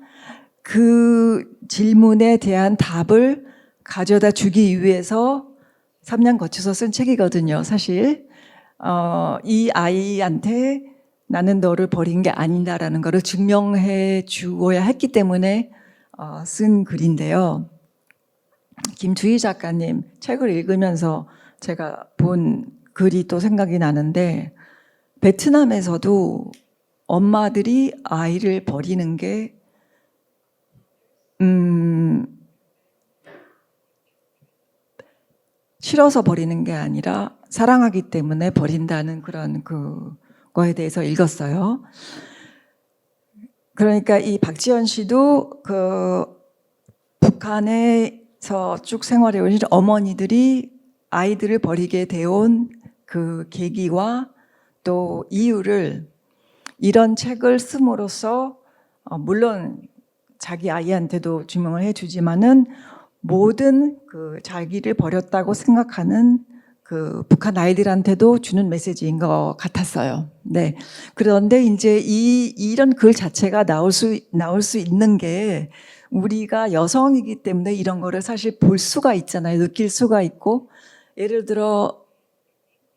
그 질문에 대한 답을 가져다 주기 위해서 3년 거쳐서 쓴 책이거든요, 사실. 이 아이한테 나는 너를 버린 게 아니다라는 거를 증명해 주어야 했기 때문에 쓴 글인데요. 김주희 작가님 책을 읽으면서 제가 본 글이 또 생각이 나는데, 베트남에서도 엄마들이 아이를 버리는 게 싫어서 버리는 게 아니라 사랑하기 때문에 버린다는 그런 그거에 대해서 읽었어요. 그러니까 이 박지연 씨도 그 북한에서 쭉 생활해 오신 어머니들이 아이들을 버리게 되어온 그 계기와 또 이유를 이런 책을 씀으로써 물론 자기 아이한테도 증명을 해주지만은 모든 그 자기를 버렸다고 생각하는 그 북한 아이들한테도 주는 메시지인 것 같았어요. 네. 그런데 이제 이런 글 자체가 나올 수 있는 게 우리가 여성이기 때문에 이런 거를 사실 볼 수가 있잖아요. 느낄 수가 있고 예를 들어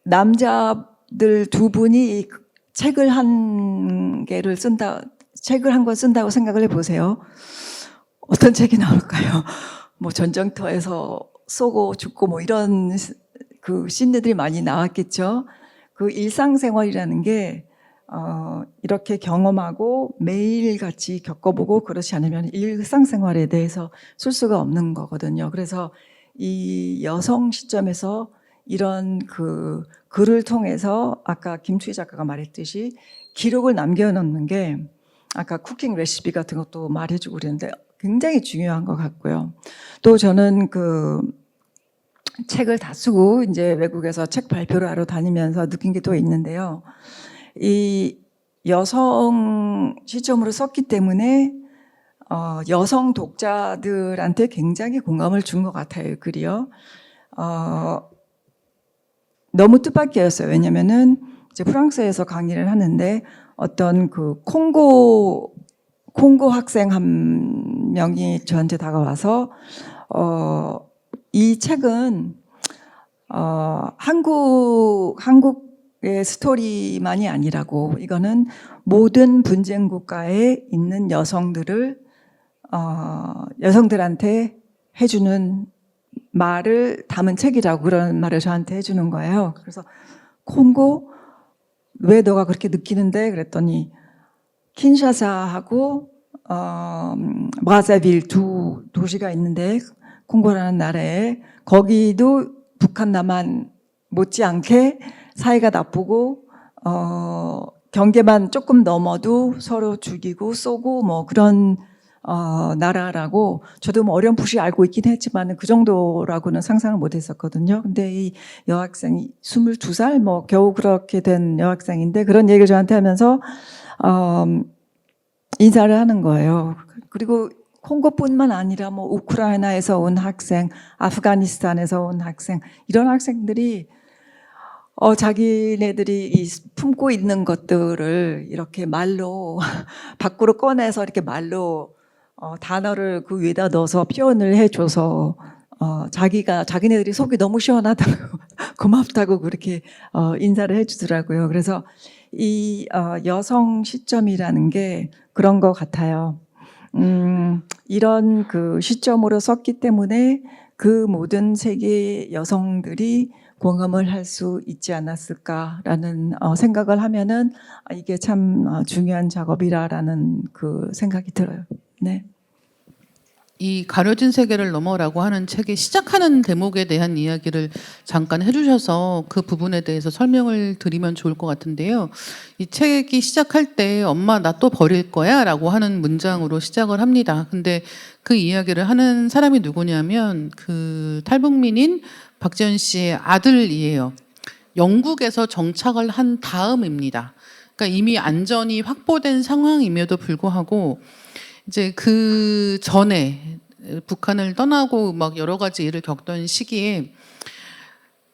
남자들 두 분이 책을 한 권 쓴다고 생각을 해보세요. 어떤 책이 나올까요? 뭐 전쟁터에서 쏘고 죽고 뭐 이런 그 씬들이 많이 나왔겠죠. 그 일상생활이라는 게 이렇게 경험하고 매일같이 겪어보고 그렇지 않으면 일상생활에 대해서 쓸 수가 없는 거거든요. 그래서 이 여성 시점에서 이런 그 글을 통해서 아까 김추희 작가가 말했듯이 기록을 남겨놓는 게 아까 쿠킹 레시피 같은 것도 말해주고 그랬는데 굉장히 중요한 것 같고요. 또 저는 그 책을 다 쓰고 이제 외국에서 책 발표를 하러 다니면서 느낀 게 또 있는데요. 이 여성 시점으로 썼기 때문에 여성 독자들한테 굉장히 공감을 준 것 같아요, 글이요. 너무 뜻밖이었어요. 왜냐면은 이제 프랑스에서 강의를 하는데 어떤 그 콩고 학생 한 명이 저한테 다가와서 이 책은 한국의 스토리만이 아니라고 이거는 모든 분쟁 국가에 있는 여성들한테 해주는 말을 담은 책이라고 그런 말을 저한테 해주는 거예요. 그래서 콩고 왜 너가 그렇게 느끼는데 그랬더니 킨샤사하고 브라자빌 두 도시가 있는데 콩고라는 나라에 거기도 북한 남한 못지않게 사이가 나쁘고 경계만 조금 넘어도 서로 죽이고 쏘고 뭐 그런 나라라고 저도 뭐 어렴풋이 알고 있긴 했지만 그 정도라고는 상상을 못 했었거든요. 근데 이 여학생이 22살 뭐 겨우 그렇게 된 여학생인데 그런 얘기를 저한테 하면서 인사를 하는 거예요. 그리고 콩고뿐만 아니라 뭐 우크라이나에서 온 학생, 아프가니스탄에서 온 학생 이런 학생들이 자기네들이 품고 있는 것들을 이렇게 말로 밖으로 꺼내서 이렇게 말로 단어를 그 위에다 넣어서 표현을 해줘서 자기네들이 속이 너무 시원하다고 고맙다고 그렇게 인사를 해주더라고요. 그래서 이 여성 시점이라는 게 그런 것 같아요. 이런 그 시점으로 썼기 때문에 그 모든 세계의 여성들이 공감을 할 수 있지 않았을까라는 생각을 하면은 이게 참 중요한 작업이라는 그 생각이 들어요. 네. 이 가려진 세계를 넘어라고 하는 책의 시작하는 대목에 대한 이야기를 잠깐 해주셔서 그 부분에 대해서 설명을 드리면 좋을 것 같은데요. 이 책이 시작할 때 엄마 나 또 버릴 거야 라고 하는 문장으로 시작을 합니다. 근데 그 이야기를 하는 사람이 누구냐면 그 탈북민인 박지연 씨의 아들이에요. 영국에서 정착을 한 다음입니다. 그러니까 이미 안전이 확보된 상황임에도 불구하고 이제 그 전에 북한을 떠나고 막 여러 가지 일을 겪던 시기에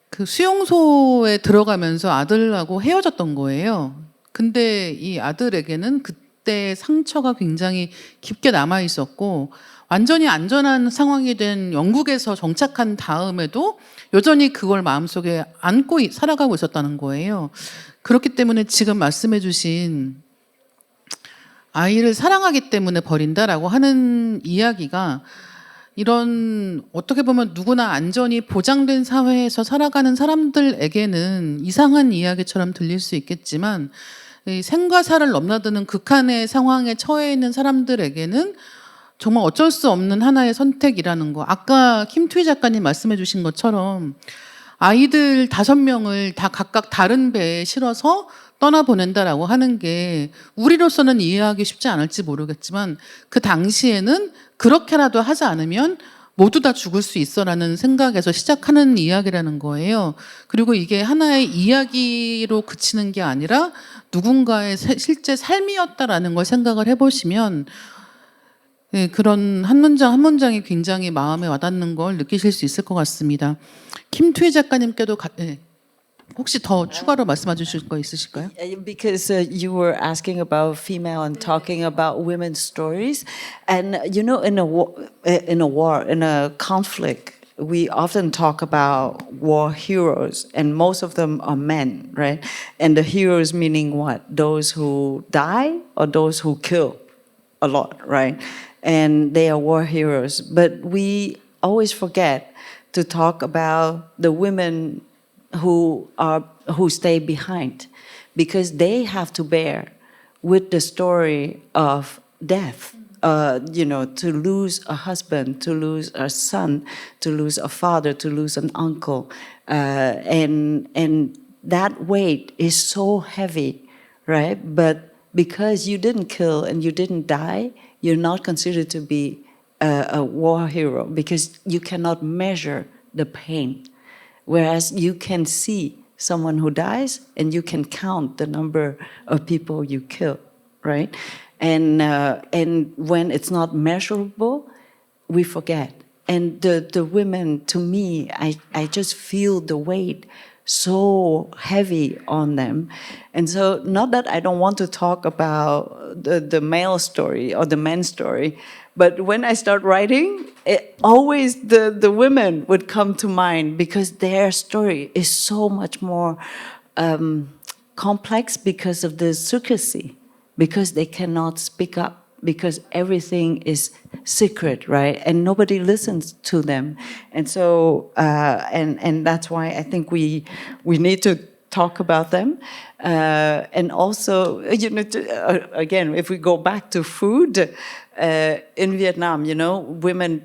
그 수용소에 들어가면서 아들하고 헤어졌던 거예요. 근데 이 아들에게는 그때 상처가 굉장히 깊게 남아 있었고 완전히 안전한 상황이 된 영국에서 정착한 다음에도 여전히 그걸 마음속에 안고 살아가고 있었다는 거예요. 그렇기 때문에 지금 말씀해 주신 아이를 사랑하기 때문에 버린다라고 하는 이야기가 이런 어떻게 보면 누구나 안전이 보장된 사회에서 살아가는 사람들에게는 이상한 이야기처럼 들릴 수 있겠지만 이 생과 사를 넘나드는 극한의 상황에 처해 있는 사람들에게는 정말 어쩔 수 없는 하나의 선택이라는 거. 아까 김투희 작가님 말씀해 주신 것처럼 아이들 5명을 다 각각 다른 배에 실어서 떠나보낸다라고 하는 게 우리로서는 이해하기 쉽지 않을지 모르겠지만 그 당시에는 그렇게라도 하지 않으면 모두 다 죽을 수 있어라는 생각에서 시작하는 이야기라는 거예요. 그리고 이게 하나의 이야기로 그치는 게 아니라 누군가의 실제 삶이었다라는 걸 생각을 해보시면 네, 그런 한 문장 한 문장이 굉장히 마음에 와닿는 걸 느끼실 수 있을 것 같습니다. 김투희 작가님께도 네. 혹시 더 추가로 말씀해 주실 거 있으실까요? Because you were asking about female and talking about women's stories, and you know, in a conflict, we often talk about war heroes, and most of them are men, right? And the heroes meaning what? Those who die or those who kill a lot, right? And they are war heroes. But we always forget to talk about the women who stay behind, because they have to bear with the story of death. To lose a husband, to lose a son, to lose a father, to lose an uncle, and that weight is so heavy, right? But because you didn't kill and you didn't die, you're not considered to be a war hero, because you cannot measure the pain. Whereas you can see someone who dies and you can count the number of people you kill, right? And when it's not measurable, we forget. And the women, to me, I just feel the weight so heavy on them. And so, not that I don't want to talk about the male story or the men's story, but when I start writing, always the women would come to mind, because their story is so much more complex because of the secrecy, because they cannot speak up, because everything is secret, right? And nobody listens to them. And so, and that's why I think we need to talk about them. And also, again, if we go back to food, in Vietnam, women,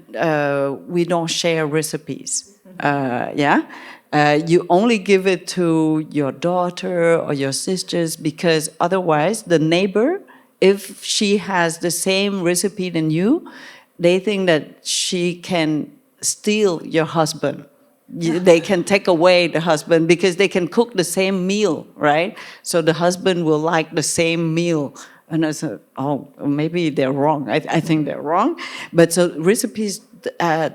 we don't share recipes. You only give it to your daughter or your sisters, because otherwise the neighbor, if she has the same recipe than you, they think that she can steal your husband. They can take away the husband because they can cook the same meal, right? So the husband will like the same meal. And I said, oh, maybe they're wrong. I think they're wrong. But so recipes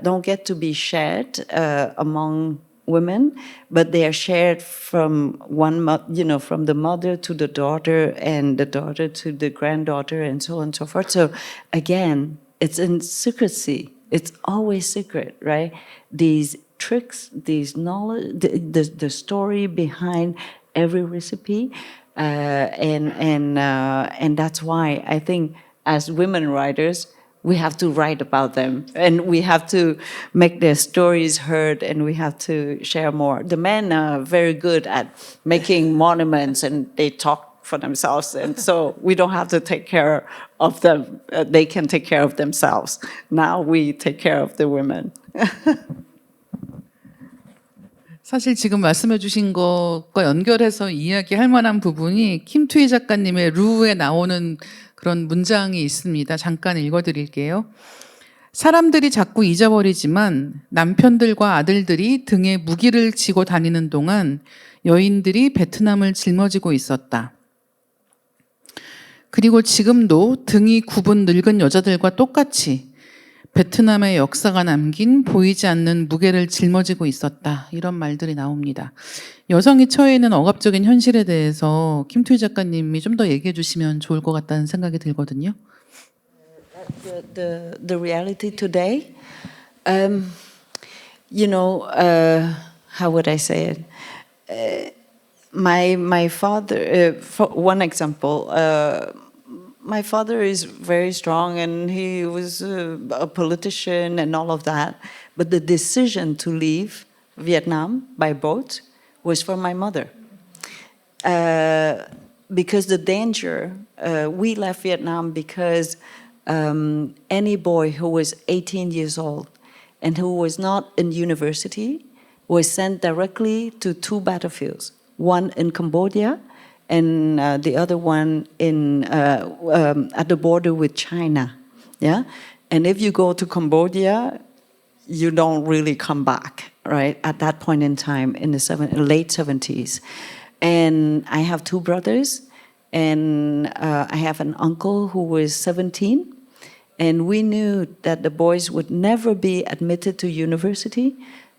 don't get to be shared among women, but they are shared from from the mother to the daughter, and the daughter to the granddaughter, and so on and so forth. So again, it's in secrecy. It's always secret, right? These tricks, these knowledge, the story behind every recipe, and that's why I think as women writers, we have to write about them, and we have to make their stories heard, and we have to share more. The men are very good at making monuments, and they talk for themselves, and so we don't have to take care of them. They can take care of themselves. Now we take care of the women. 사실 지금 말씀해 주신 것과 연결해서 이야기할 만한 부분이 김투희 작가님의 루에 나오는 그런 문장이 있습니다. 잠깐 읽어드릴게요. 사람들이 자꾸 잊어버리지만 남편들과 아들들이 등에 무기를 지고 다니는 동안 여인들이 베트남을 짊어지고 있었다. 그리고 지금도 등이 굽은 늙은 여자들과 똑같이 베트남의 역사가 남긴 보이지 않는 무게를 짊어지고 있었다. 이런 말들이 나옵니다. 여성이 처해 있는 억압적인 현실에 대해서 김투희 작가님이 좀 더 얘기해 주시면 좋을 것 같다는 생각이 들거든요. The reality today, how would I say it? My father, for one example, my father is very strong, and he was a politician and all of that. But the decision to leave Vietnam by boat was for my mother. Because the danger, we left Vietnam because any boy who was 18 years old and who was not in university was sent directly to two battlefields, one in Cambodia and the other one at the border with China. Yeah, and if you go to Cambodia, you don't really come back, right? At that point in time, in the late 70s. And I have two brothers, and I have an uncle who was 17. And we knew that the boys would never be admitted to university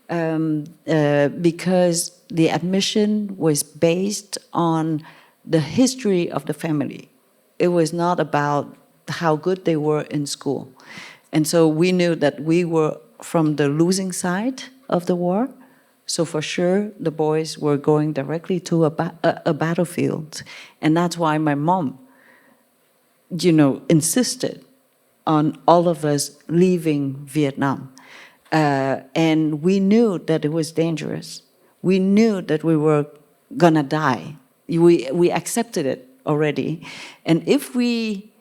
because the admission was based on the history of the family. It was not about how good they were in school. And so we knew that we were from the losing side of the war. So for sure, the boys were going directly to a battlefield. And that's why my mom, insisted on all of us leaving Vietnam. And we knew that it was dangerous. We knew that we were gonna die. We accepted it already. And if we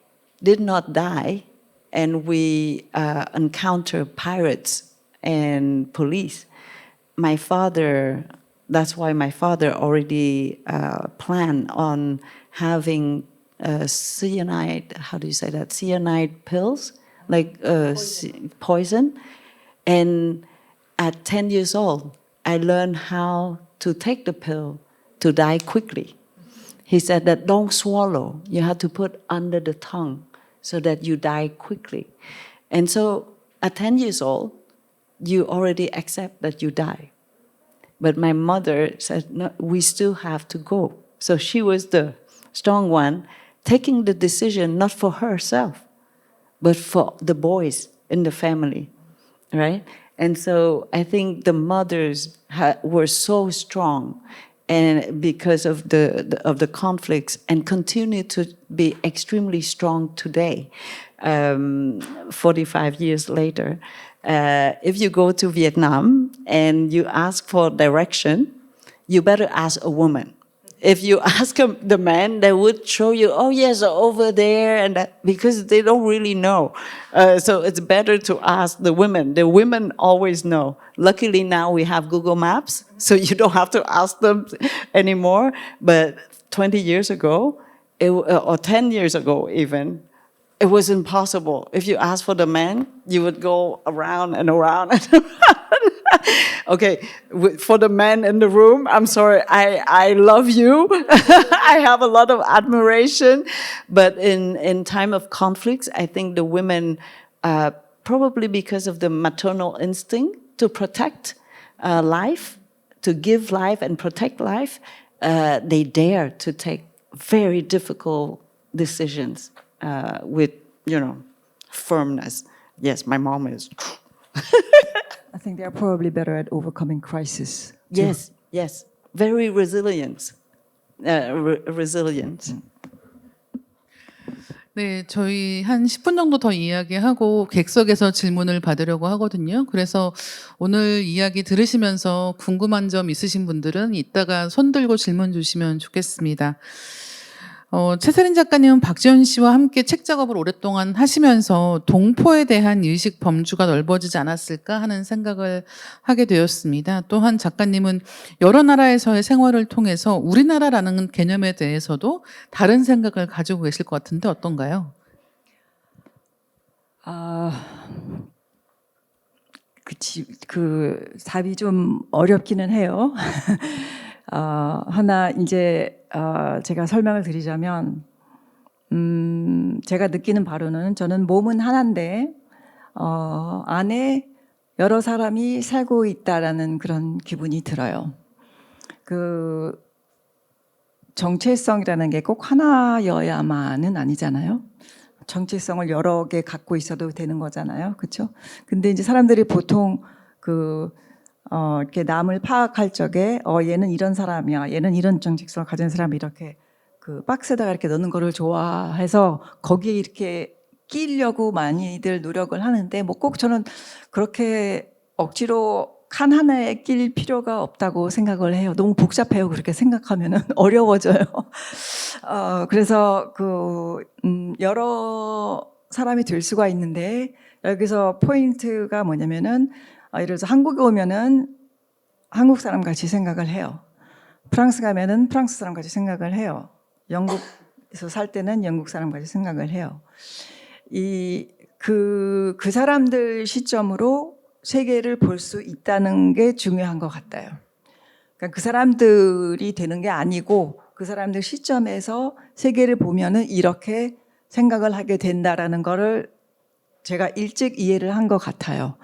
did not die and we encounter pirates and police, that's why my father already planned on having cyanide, how do you say that? Cyanide pills, like poison. And at 10 years old, I learned how to take the pill to die quickly. He said that don't swallow, you have to put under the tongue so that you die quickly. And so at 10 years old, you already accept that you die. But my mother said, no, we still have to go. So she was the strong one, taking the decision not for herself, but for the boys in the family, right? And so I think the mothers were so strong, and because of the conflicts, and continue to be extremely strong today, 45 years later. If you go to Vietnam and you ask for direction, you better ask a woman. If you ask the man, they would show you, oh yes, over there, and that, because they don't really know. So it's better to ask the women. The women always know. Luckily now we have Google Maps, so you don't have to ask them anymore. But 20 years ago, or 10 years ago even, it was impossible. If you asked for the man, you would go around and around and around. Okay, for the men in the room, I'm sorry, I love you. I have a lot of admiration. But in time of conflicts, I think the women, probably because of the maternal instinct to protect life, to give life and protect life, they dare to take very difficult decisions. With, firmness. Yes, my mom is. I think they are probably better at overcoming crisis. Yes, yes. Very resilient. Resilient. 네, 저희 한 10분 정도 더 이야기하고 객석에서 질문을 받으려고 하거든요. 그래서 오늘 이야기 들으시면서 궁금한 점 있으신 분들은 이따가 손 들고 질문 주시면 좋겠습니다. 최세린 작가님은 박지원 씨와 함께 책 작업을 오랫동안 하시면서 동포에 대한 의식 범주가 넓어지지 않았을까 하는 생각을 하게 되었습니다. 또한 작가님은 여러 나라에서의 생활을 통해서 우리나라라는 개념에 대해서도 다른 생각을 가지고 계실 것 같은데 어떤가요? 그 답이 좀 어렵기는 해요. 하나 이제 제가 설명을 드리자면 제가 느끼는 바로는 저는 몸은 하나인데 안에 여러 사람이 살고 있다라는 그런 기분이 들어요. 그 정체성이라는 게 꼭 하나여야만은 아니잖아요. 정체성을 여러 개 갖고 있어도 되는 거잖아요. 그렇죠? 근데 이제 사람들이 보통 이렇게 남을 파악할 적에 얘는 이런 사람이야, 얘는 이런 정체성을 가진 사람이 이렇게 그 박스에다가 이렇게 넣는 거를 좋아해서 거기에 이렇게 끼려고 많이들 노력을 하는데 뭐 꼭 저는 그렇게 억지로 칸 하나에 낄 필요가 없다고 생각을 해요. 너무 복잡해요. 그렇게 생각하면은 어려워져요. 그래서 여러 사람이 될 수가 있는데 여기서 포인트가 뭐냐면은 예를 들어서 한국에 오면은 한국 사람 같이 생각을 해요. 프랑스 가면은 프랑스 사람 같이 생각을 해요. 영국에서 살 때는 영국 사람 같이 생각을 해요. 그 사람들 시점으로 세계를 볼 수 있다는 게 중요한 것 같아요. 그러니까 그 사람들이 되는 게 아니고 그 사람들 시점에서 세계를 보면은 이렇게 생각을 하게 된다라는 거를 제가 일찍 이해를 한 것 같아요.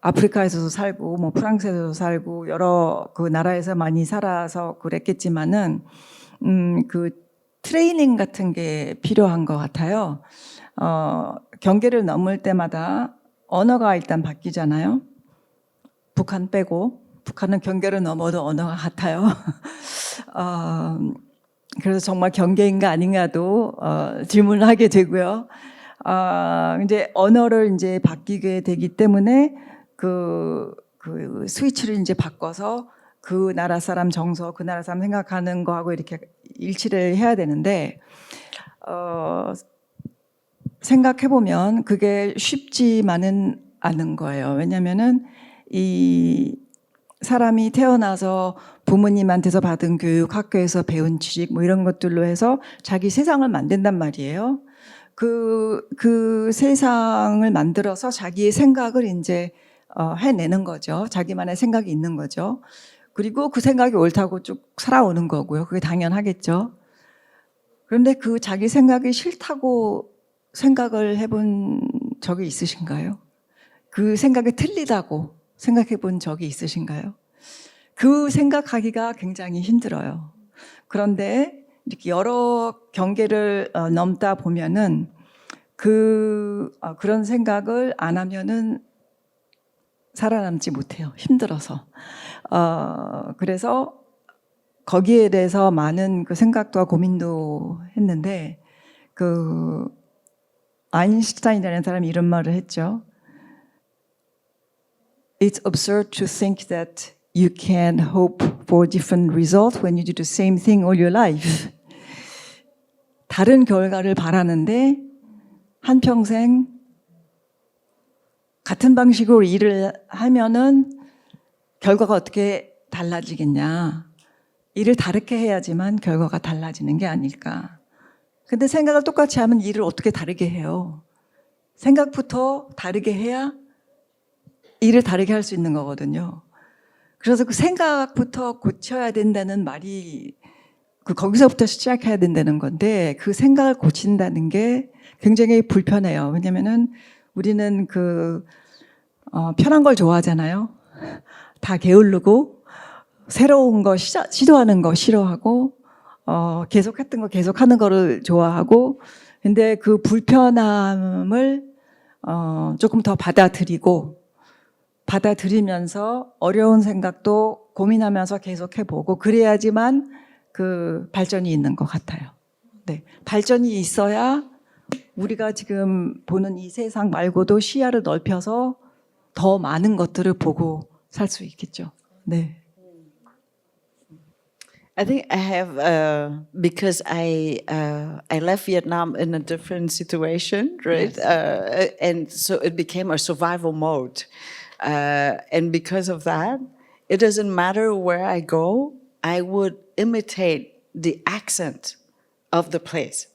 아프리카에서도 살고 뭐 프랑스에서도 살고 여러 그 나라에서 많이 살아서 그랬겠지만은 그 트레이닝 같은 게 필요한 것 같아요. 경계를 넘을 때마다 언어가 일단 바뀌잖아요. 북한 빼고 북한은 경계를 넘어도 언어가 같아요. 그래서 정말 경계인가 아닌가도 질문을 하게 되고요. 이제 언어를 이제 바뀌게 되기 때문에 그 스위치를 이제 바꿔서 그 나라 사람 정서, 그 나라 사람 생각하는 거하고 이렇게 일치를 해야 되는데 생각해 보면 그게 쉽지만은 않은 거예요. 왜냐면은 이 사람이 태어나서 부모님한테서 받은 교육, 학교에서 배운 지식 뭐 이런 것들로 해서 자기 세상을 만든단 말이에요. 그 세상을 만들어서 자기의 생각을 이제 해내는 거죠. 자기만의 생각이 있는 거죠. 그리고 그 생각이 옳다고 쭉 살아오는 거고요. 그게 당연하겠죠. 그런데 그 자기 생각이 싫다고 생각을 해본 적이 있으신가요? 그 생각이 틀리다고 생각해 본 적이 있으신가요? 그 생각하기가 굉장히 힘들어요. 그런데 이렇게 여러 경계를 넘다 보면은 그런 생각을 안 하면은 살아남지 못해요. 힘들어서. 그래서 거기에 대해서 많은 그 생각과 고민도 했는데 그 아인슈타인이라는 사람이 이런 말을 했죠. It's absurd to think that you can hope for different results when you do the same thing all your life. 다른 결과를 바라는데 한평생 같은 방식으로 일을 하면은 결과가 어떻게 달라지겠냐. 일을 다르게 해야지만 결과가 달라지는 게 아닐까. 근데 생각을 똑같이 하면 일을 어떻게 다르게 해요? 생각부터 다르게 해야 일을 다르게 할 수 있는 거거든요. 그래서 그 생각부터 고쳐야 된다는 말이 거기서부터 시작해야 된다는 건데 그 생각을 고친다는 게 굉장히 불편해요. 왜냐면은 우리는 편한 걸 좋아하잖아요. 다 게으르고 새로운 거 시도하는 거 싫어하고 계속했던 거 계속하는 거를 좋아하고 근데 그 불편함을 조금 더 받아들이면서 어려운 생각도 고민하면서 계속해보고 그래야지만 그 발전이 있는 것 같아요. 네, 발전이 있어야 우리가 지금 보는 이 세상 말고도 시야를 넓혀서 더 많은 것들을 보고 살 수 있겠죠. 네. I think I have because I left Vietnam in a different situation, right? Yes. And so it became a survival mode, and because of that, it doesn't matter where I go. I would imitate the accent of the place.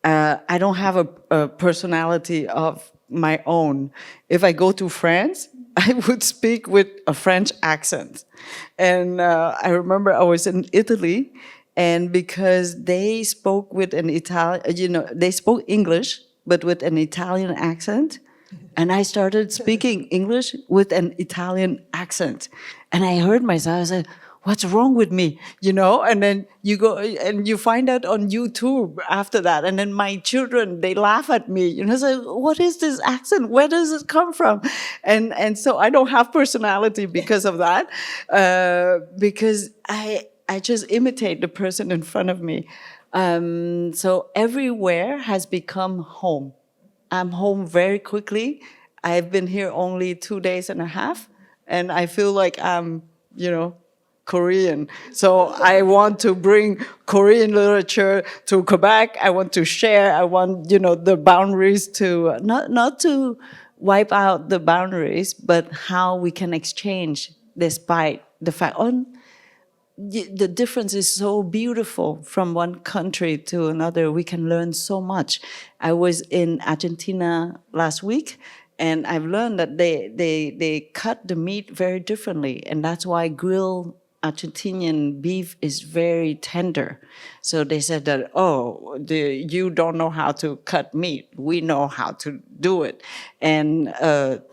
I don't have a personality of my own. If I go to France, I would speak with a French accent. And I remember I was in Italy, and because they spoke with an Italian, they spoke English, but with an Italian accent. And I started speaking English with an Italian accent. And I heard myself, I said, what's wrong with me? And then you go and you find out on YouTube after that. And then my children, they laugh at me, so what is this accent? Where does it come from? And so I don't have personality because of that, because I just imitate the person in front of me. So everywhere has become home. I'm home very quickly. I've been here only 2.5 days, and I feel like I'm, Korean. So I want to bring Korean literature to Quebec. I want to share. I want, the boundaries to, not to wipe out the boundaries, but how we can exchange despite the fact, the difference is so beautiful from one country to another. We can learn so much. I was in Argentina last week, and I've learned that they cut the meat very differently, and that's why grilled Argentinian beef is very tender. So they said that, you don't know how to cut meat. We know how to do it. And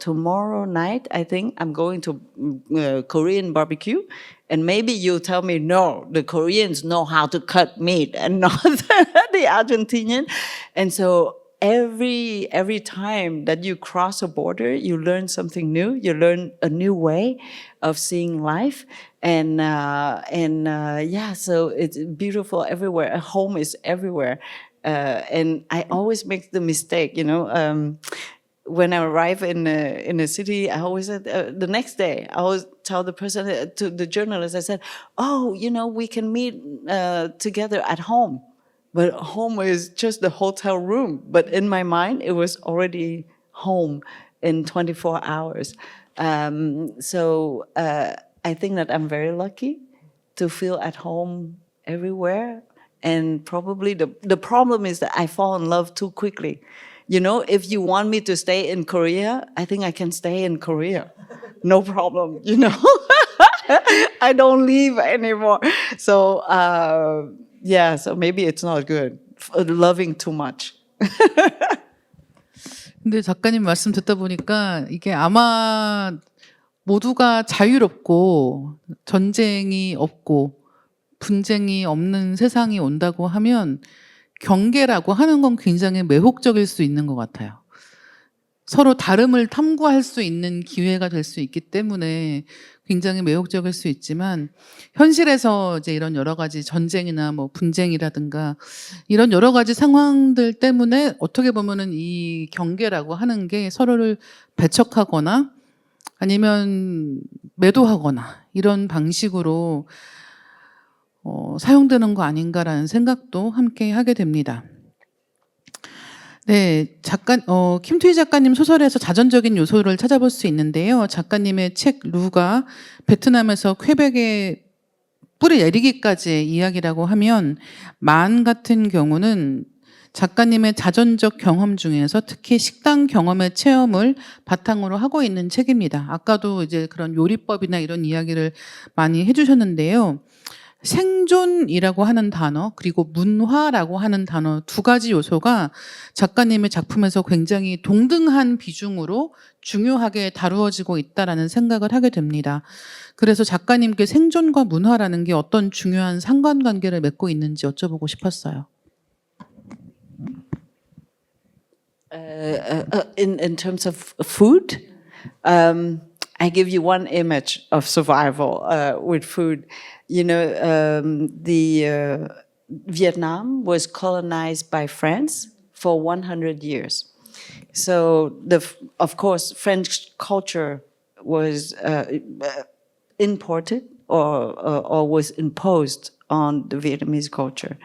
tomorrow night, I think I'm going to Korean barbecue. And maybe you tell me, no, the Koreans know how to cut meat and not the Argentinian. And so every time that you cross a border, you learn something new. You learn a new way of seeing life, and so it's beautiful everywhere. A home is everywhere, and I always make the mistake, when I arrive in a city, I always said the next day, I always tell the person, to the journalist, I said, we can meet together at home. But home is just the hotel room. But in my mind, it was already home in 24 hours. So I think that I'm very lucky to feel at home everywhere. And probably the problem is that I fall in love too quickly. If you want me to stay in Korea, I think I can stay in Korea. No problem, I don't leave anymore. So, so maybe it's not good. Loving too much. 근데 작가님 말씀 듣다 보니까 이게 아마 모두가 자유롭고 전쟁이 없고 분쟁이 없는 세상이 온다고 하면 경계라고 하는 건 굉장히 매혹적일 수 있는 것 같아요. 서로 다름을 탐구할 수 있는 기회가 될 수 있기 때문에 굉장히 매혹적일 수 있지만 현실에서 이제 이런 여러 가지 전쟁이나 뭐 분쟁이라든가 이런 여러 가지 상황들 때문에 어떻게 보면은 이 경계라고 하는 게 서로를 배척하거나 아니면 매도하거나 이런 방식으로 사용되는 거 아닌가라는 생각도 함께 하게 됩니다. 네, 김투희 작가님 소설에서 자전적인 요소를 찾아볼 수 있는데요. 작가님의 책 루가 베트남에서 퀘벡에 뿌리 내리기까지의 이야기라고 하면 만 같은 경우는 작가님의 자전적 경험 중에서 특히 식당 경험의 체험을 바탕으로 하고 있는 책입니다. 아까도 이제 그런 요리법이나 이런 이야기를 많이 해주셨는데요. 생존이라고 하는 단어 그리고 문화라고 하는 단어 두 가지 요소가 작가님의 작품에서 굉장히 동등한 비중으로 중요하게 다루어지고 있다라는 생각을 하게 됩니다. 그래서 작가님께 생존과 문화라는 게 어떤 중요한 상관관계를 맺고 있는지 여쭤보고 싶었어요. In terms of food, I give you one image of survival with food. Vietnam was colonized by France for 100 years. So, of course, French culture was imported or was imposed on the Vietnamese culture.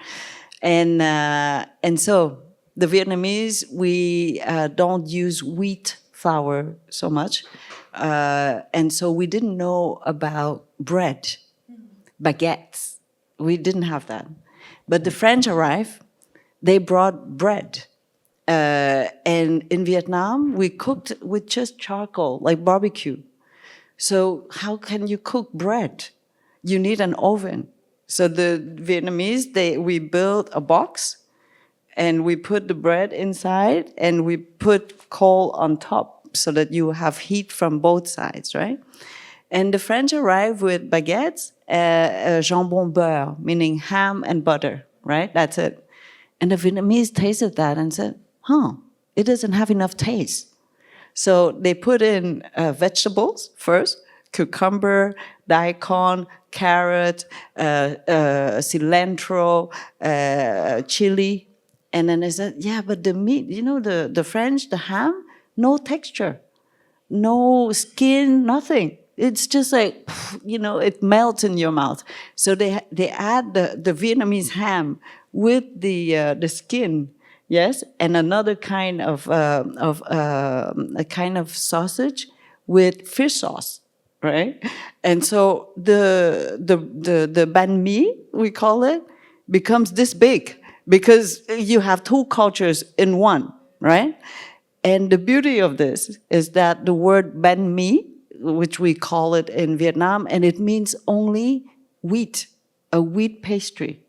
And so the Vietnamese, we don't use wheat flour so much. And so we didn't know about bread, baguettes. We didn't have that. But the French arrived, they brought bread. And in Vietnam, we cooked with just charcoal, like barbecue. So how can you cook bread? You need an oven. So the Vietnamese, we built a box, and we put the bread inside, and we put coal on top so that you have heat from both sides, right? And the French arrived with baguettes, jambon beurre, meaning ham and butter, right? That's it. And the Vietnamese tasted that and said, it doesn't have enough taste. So they put in vegetables first, cucumber, daikon, carrot, cilantro, chili. And then they said, yeah, but the meat, the French, the ham, no texture, no skin, nothing. it's just like, it melts in your mouth. So they add the Vietnamese ham with the skin, yes, and another kind of a kind of sausage with fish sauce, right? And so the banh mi, we call it, becomes this big because you have two cultures in one, right? And the beauty of this is that the word banh mi, which we call it in Vietnam, and it means only wheat, a wheat pastry.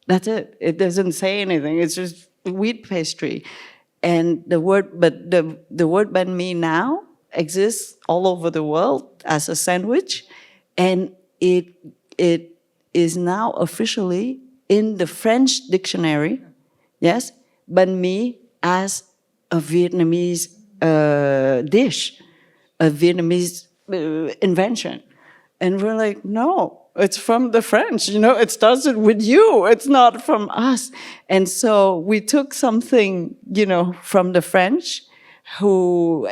That's it. It doesn't say anything. It's just wheat pastry. And the word banh mi now exists all over the world as a sandwich, and it is now officially in the French dictionary. Yes, banh mi as a Vietnamese dish, a Vietnamese invention. And we're like, no, it's from the French, it started with you, it's not from us. And so we took something, from the French, who,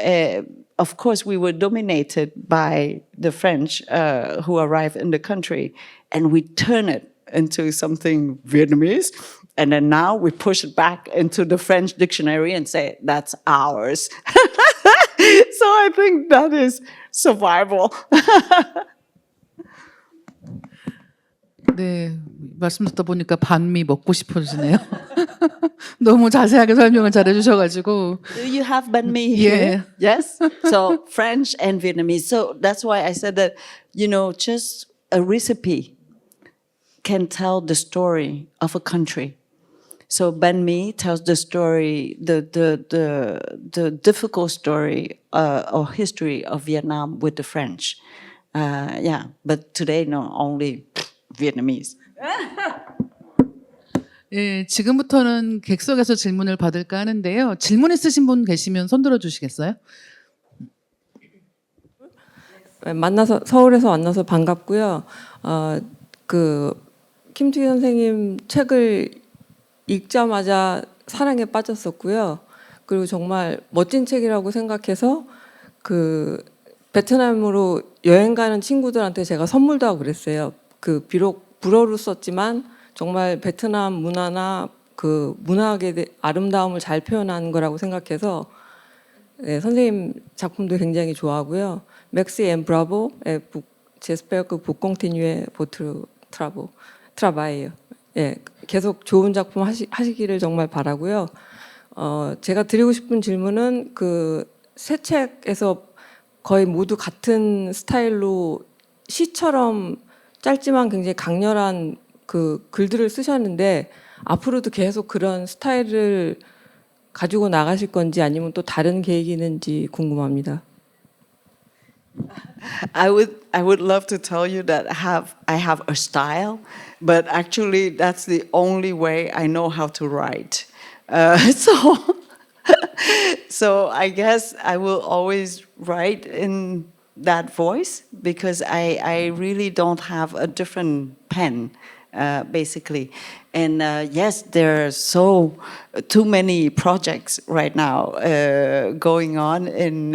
of course, we were dominated by the French who arrived in the country, and we turn it into something Vietnamese. And then now we push it back into the French dictionary and say, that's ours. So I think that is survival. 네, 말씀 듣다 보니까 반미 먹고 싶어지네요. 너무 자세하게 설명을 잘해주셔가지고. Do you have banh mi here? Yes. So French and Vietnamese. So that's why I said that, just a recipe can tell the story of a country. So banh mi tells the story, the difficult story or history of Vietnam with the French. Yeah, but today, no, only Vietnamese. 예, 지금부터는 객석에서 질문을 받을까 하는데요. 질문 있으신 분 계시면 손 들어 주시겠어요? 만나서 서울에서 만나서 반갑고요. 김투기 선생님 책을 읽자마자 사랑에 빠졌었고요. 그리고 정말 멋진 책이라고 생각해서 베트남으로 여행 가는 친구들한테 제가 선물도 하고 그랬어요. 비록 불어로 썼지만 정말 베트남 문화나 문학의 아름다움을 잘 표현한 거라고 생각해서 선생님 작품도 굉장히 좋아하고요. Merci et bravo. J'espère que vous continuez votre travail. 예, 계속 좋은 작품 하시기를 정말 바라고요. 제가 드리고 싶은 질문은 새 책에서 거의 모두 같은 스타일로 시처럼 짧지만 굉장히 강렬한 글들을 쓰셨는데 앞으로도 계속 그런 스타일을 가지고 나가실 건지 아니면 또 다른 계획이 있는지 궁금합니다. I would love to tell you that I have a style, but actually that's the only way I know how to write. So I guess I will always write in that voice because I really don't have a different pen, basically. And yes, there are too many projects right now going on in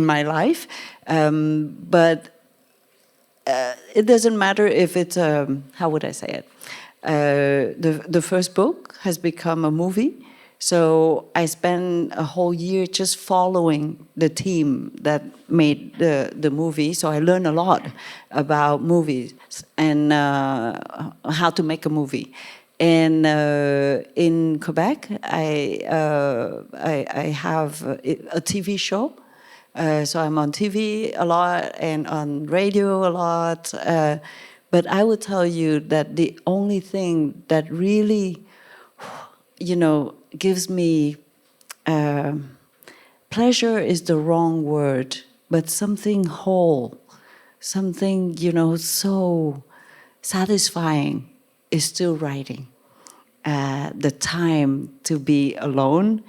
my life, but it doesn't matter if it's how would I say it? The first book has become a movie. So I spent a whole year just following the team that made the movie. So I learned a lot about movies and how to make a movie. And in Quebec, I have a TV show. So I'm on TV a lot and on radio a lot. But I would tell you that the only thing that really, gives me pleasure is the wrong word, but something whole, something, so satisfying is still writing. The time to be alone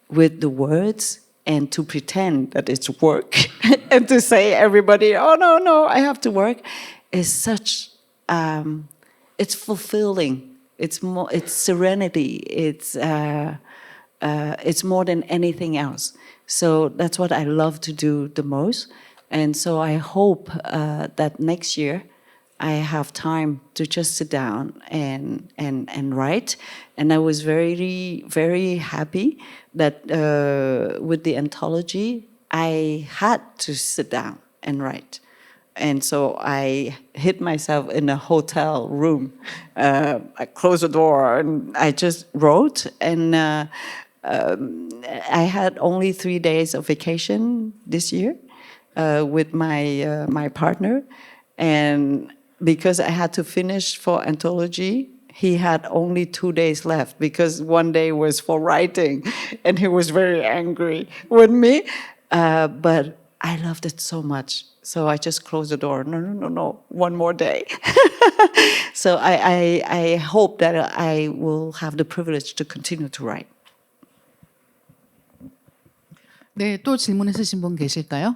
with the words and to pretend that it's work and to say everybody, oh, no, I have to work, is such, it's fulfilling. It's serenity. It's more than anything else. So that's what I love to do the most. And so I hope that next year I have time to just sit down and write. And I was very, very happy that with the anthology, I had to sit down and write. And so I hid myself in a hotel room. I closed the door and I just wrote. And I had only 3 days of vacation this year with my partner. And because I had to finish for anthology, he had only 2 days left because 1 day was for writing, and he was very angry with me. But I loved it so much, so I just closed the door. No, 1 more day. So I hope that I will have the privilege to continue to write. 네, 또 질문 있으신 분 계실까요?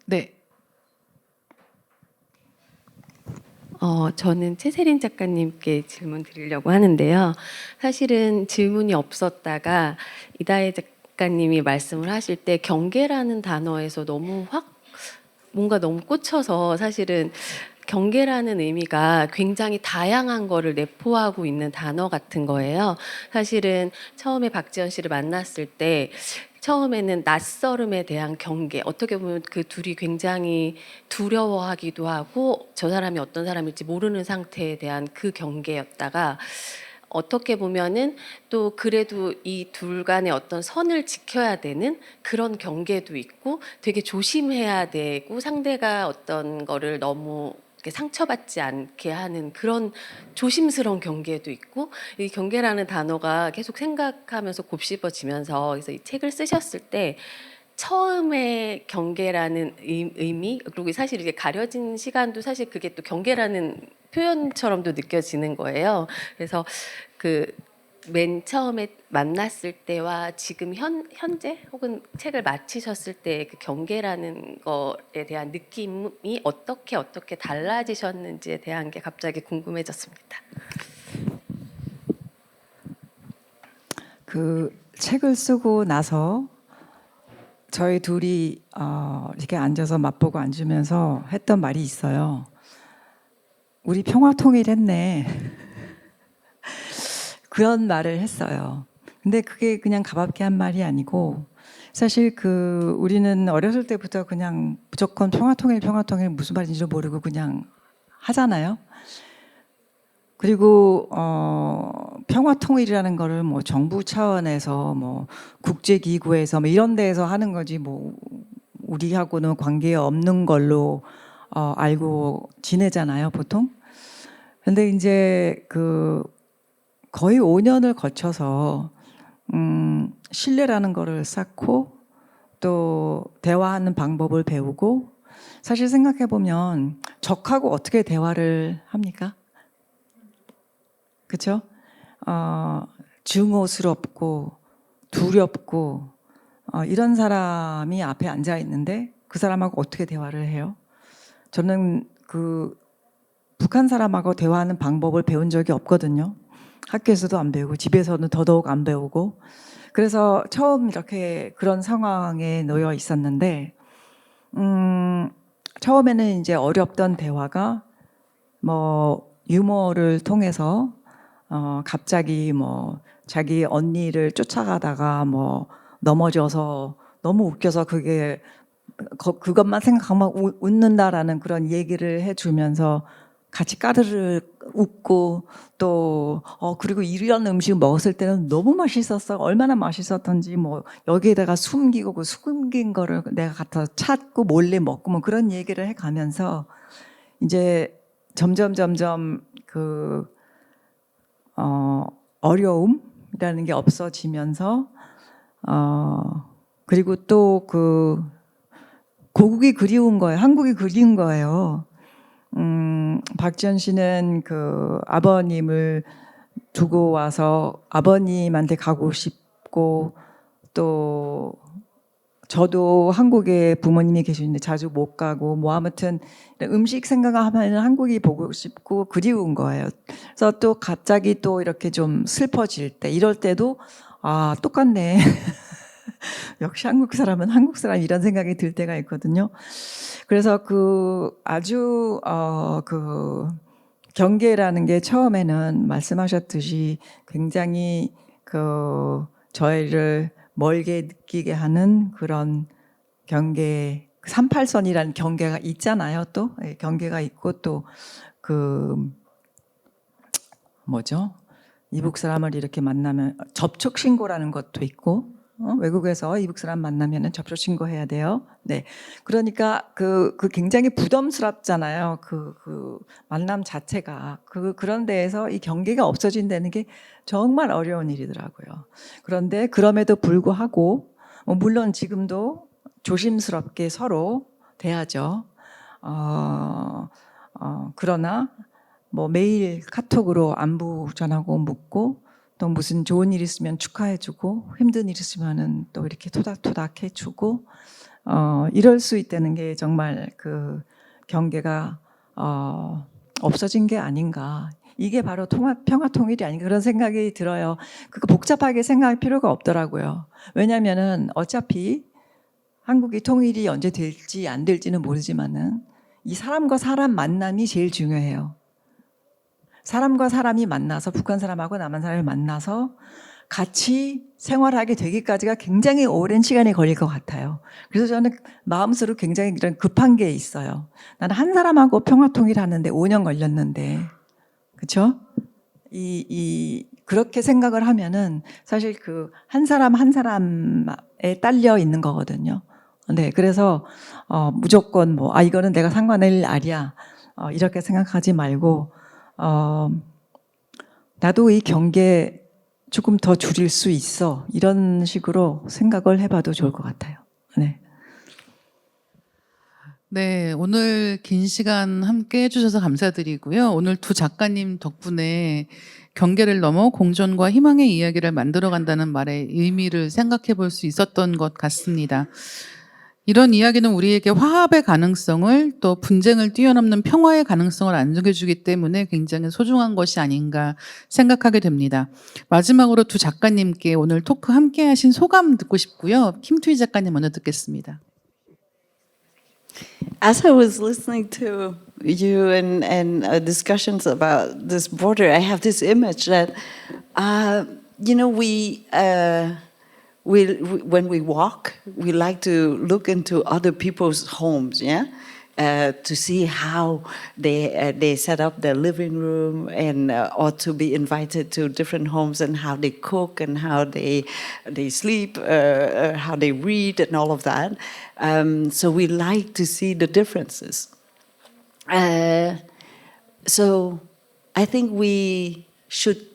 네. 저는 최세린 작가님께 질문 드리려고 하는데요. 사실은 질문이 없었다가 이다혜 작가님이 말씀을 하실 때 경계라는 단어에서 뭔가 너무 꽂혀서 사실은 경계라는 의미가 굉장히 다양한 거를 내포하고 있는 단어 같은 거예요. 사실은 처음에 박지연 씨를 만났을 때 처음에는 낯설음에 대한 경계, 어떻게 보면 그 둘이 굉장히 두려워하기도 하고 저 사람이 어떤 사람일지 모르는 상태에 대한 그 경계였다가 어떻게 보면은 또 그래도 이 둘 간의 어떤 선을 지켜야 되는 그런 경계도 있고 되게 조심해야 되고 상대가 어떤 거를 너무 이렇게 상처받지 않게 하는 그런 조심스러운 경계도 있고 이 경계라는 단어가 계속 생각하면서 곱씹어지면서 그래서 이 책을 쓰셨을 때 처음에 경계라는 의미 그리고 사실 이제 가려진 시간도 사실 그게 또 경계라는 표현처럼도 느껴지는 거예요. 그래서 그 맨 처음에 만났을 때와 지금 현재 혹은 책을 마치셨을 때 그 경계라는 거에 대한 느낌이 어떻게 달라지셨는지에 대한 게 갑자기 궁금해졌습니다. 그 책을 쓰고 나서 저희 둘이 이렇게 앉아서 맛보고 앉으면서 했던 말이 있어요. 우리 평화통일했네. 그런 말을 했어요. 근데 그게 그냥 가볍게 한 말이 아니고 사실 우리는 어렸을 때부터 그냥 무조건 평화통일 무슨 말인지도 모르고 그냥 하잖아요. 그리고 평화통일이라는 거를 뭐 정부 차원에서 뭐 국제기구에서 뭐 이런 데에서 하는 거지 뭐 우리하고는 관계 없는 걸로 알고 지내잖아요, 보통. 근데 이제 거의 5년을 거쳐서 신뢰라는 거를 쌓고 또 대화하는 방법을 배우고 사실 생각해 보면 적하고 어떻게 대화를 합니까? 그렇죠? 증오스럽고 두렵고 이런 사람이 앞에 앉아 있는데 그 사람하고 어떻게 대화를 해요? 저는 북한 사람하고 대화하는 방법을 배운 적이 없거든요. 학교에서도 안 배우고 집에서는 더더욱 안 배우고 그래서 처음 이렇게 그런 상황에 놓여 있었는데 처음에는 이제 어렵던 대화가 뭐 유머를 통해서 갑자기 뭐 자기 언니를 쫓아가다가 뭐 넘어져서 너무 웃겨서 그것만 생각하면 웃는다라는 그런 얘기를 해주면서 같이 까르르 웃고 또 그리고 이런 음식 먹었을 때는 너무 맛있었어. 얼마나 맛있었던지 뭐 여기에다가 숨기고 그 숨긴 거를 내가 갖다 찾고 몰래 먹고 뭐 그런 얘기를 해가면서 이제 점점 어려움이라는 게 없어지면서 그리고 또 고국이 그리운 거예요. 한국이 그리운 거예요. 박지연 씨는 아버님을 두고 와서 아버님한테 가고 싶고 또 저도 한국에 부모님이 계시는데 자주 못 가고 뭐 아무튼 음식 생각하면 한국이 보고 싶고 그리운 거예요. 그래서 또 갑자기 또 이렇게 좀 슬퍼질 때 이럴 때도 똑같네. 역시 한국 사람은 한국 사람 이런 생각이 들 때가 있거든요. 그래서 그 아주 그 경계라는 게 처음에는 말씀하셨듯이 굉장히 그 저희를 멀게 느끼게 하는 그런 경계, 38선이라는 경계가 있잖아요. 또 경계가 있고 또 그 뭐죠? 이북 사람을 이렇게 만나면 접촉 신고라는 것도 있고 외국에서 이북 사람 만나면은 접촉 신고해야 돼요. 네, 그러니까 그 굉장히 부담스럽잖아요. 그 만남 자체가 그런 데에서 이 경계가 없어진다는 게 정말 어려운 일이더라고요. 그런데 그럼에도 불구하고 물론 지금도 조심스럽게 서로 대하죠. 그러나 뭐 매일 카톡으로 안부 전하고 묻고 또 무슨 좋은 일 있으면 축하해주고 힘든 일 있으면은 또 이렇게 토닥토닥 해주고 이럴 수 있다는 게 정말 그 경계가 없어진 게 아닌가. 이게 바로 평화 통일이 아닌가 그런 생각이 들어요. 그거 복잡하게 생각할 필요가 없더라고요. 왜냐하면은 어차피 한국이 통일이 언제 될지 안 될지는 모르지만은 이 사람과 사람 만남이 제일 중요해요. 사람과 사람이 만나서 북한 사람하고 남한 사람이 만나서 같이 생활하게 되기까지가 굉장히 오랜 시간이 걸릴 것 같아요. 그래서 저는 마음속으로 굉장히 이런 급한 게 있어요. 나는 한 사람하고 평화통일하는데 5년 걸렸는데, 그렇죠? 그렇게 생각을 하면은 사실 그 한 사람 한 사람에 딸려 있는 거거든요. 네, 그래서 무조건 뭐 이거는 내가 상관할 일이야 이렇게 생각하지 말고 나도 이 경계 조금 더 줄일 수 있어 이런 식으로 생각을 해봐도 좋을 것 같아요. 네. 네, 오늘 긴 시간 함께 해주셔서 감사드리고요. 오늘 두 작가님 덕분에 경계를 넘어 공존과 희망의 이야기를 만들어간다는 말의 의미를 생각해 볼 수 있었던 것 같습니다. 이런 이야기는 우리에게 화합의 가능성을 또 분쟁을 뛰어넘는 평화의 가능성을 안겨주기 때문에 굉장히 소중한 것이 아닌가 생각하게 됩니다. 마지막으로 두 작가님께 오늘 토크 함께 하신 소감 듣고 싶고요. 김투희 작가님 먼저 듣겠습니다. As I was listening to you and discussions about this border, I have this image that, when we walk, we like to look into other people's homes, yeah, to see how they set up their living room and or to be invited to different homes and how they cook and how they sleep, how they read and all of that. So we like to see the differences. So I think we should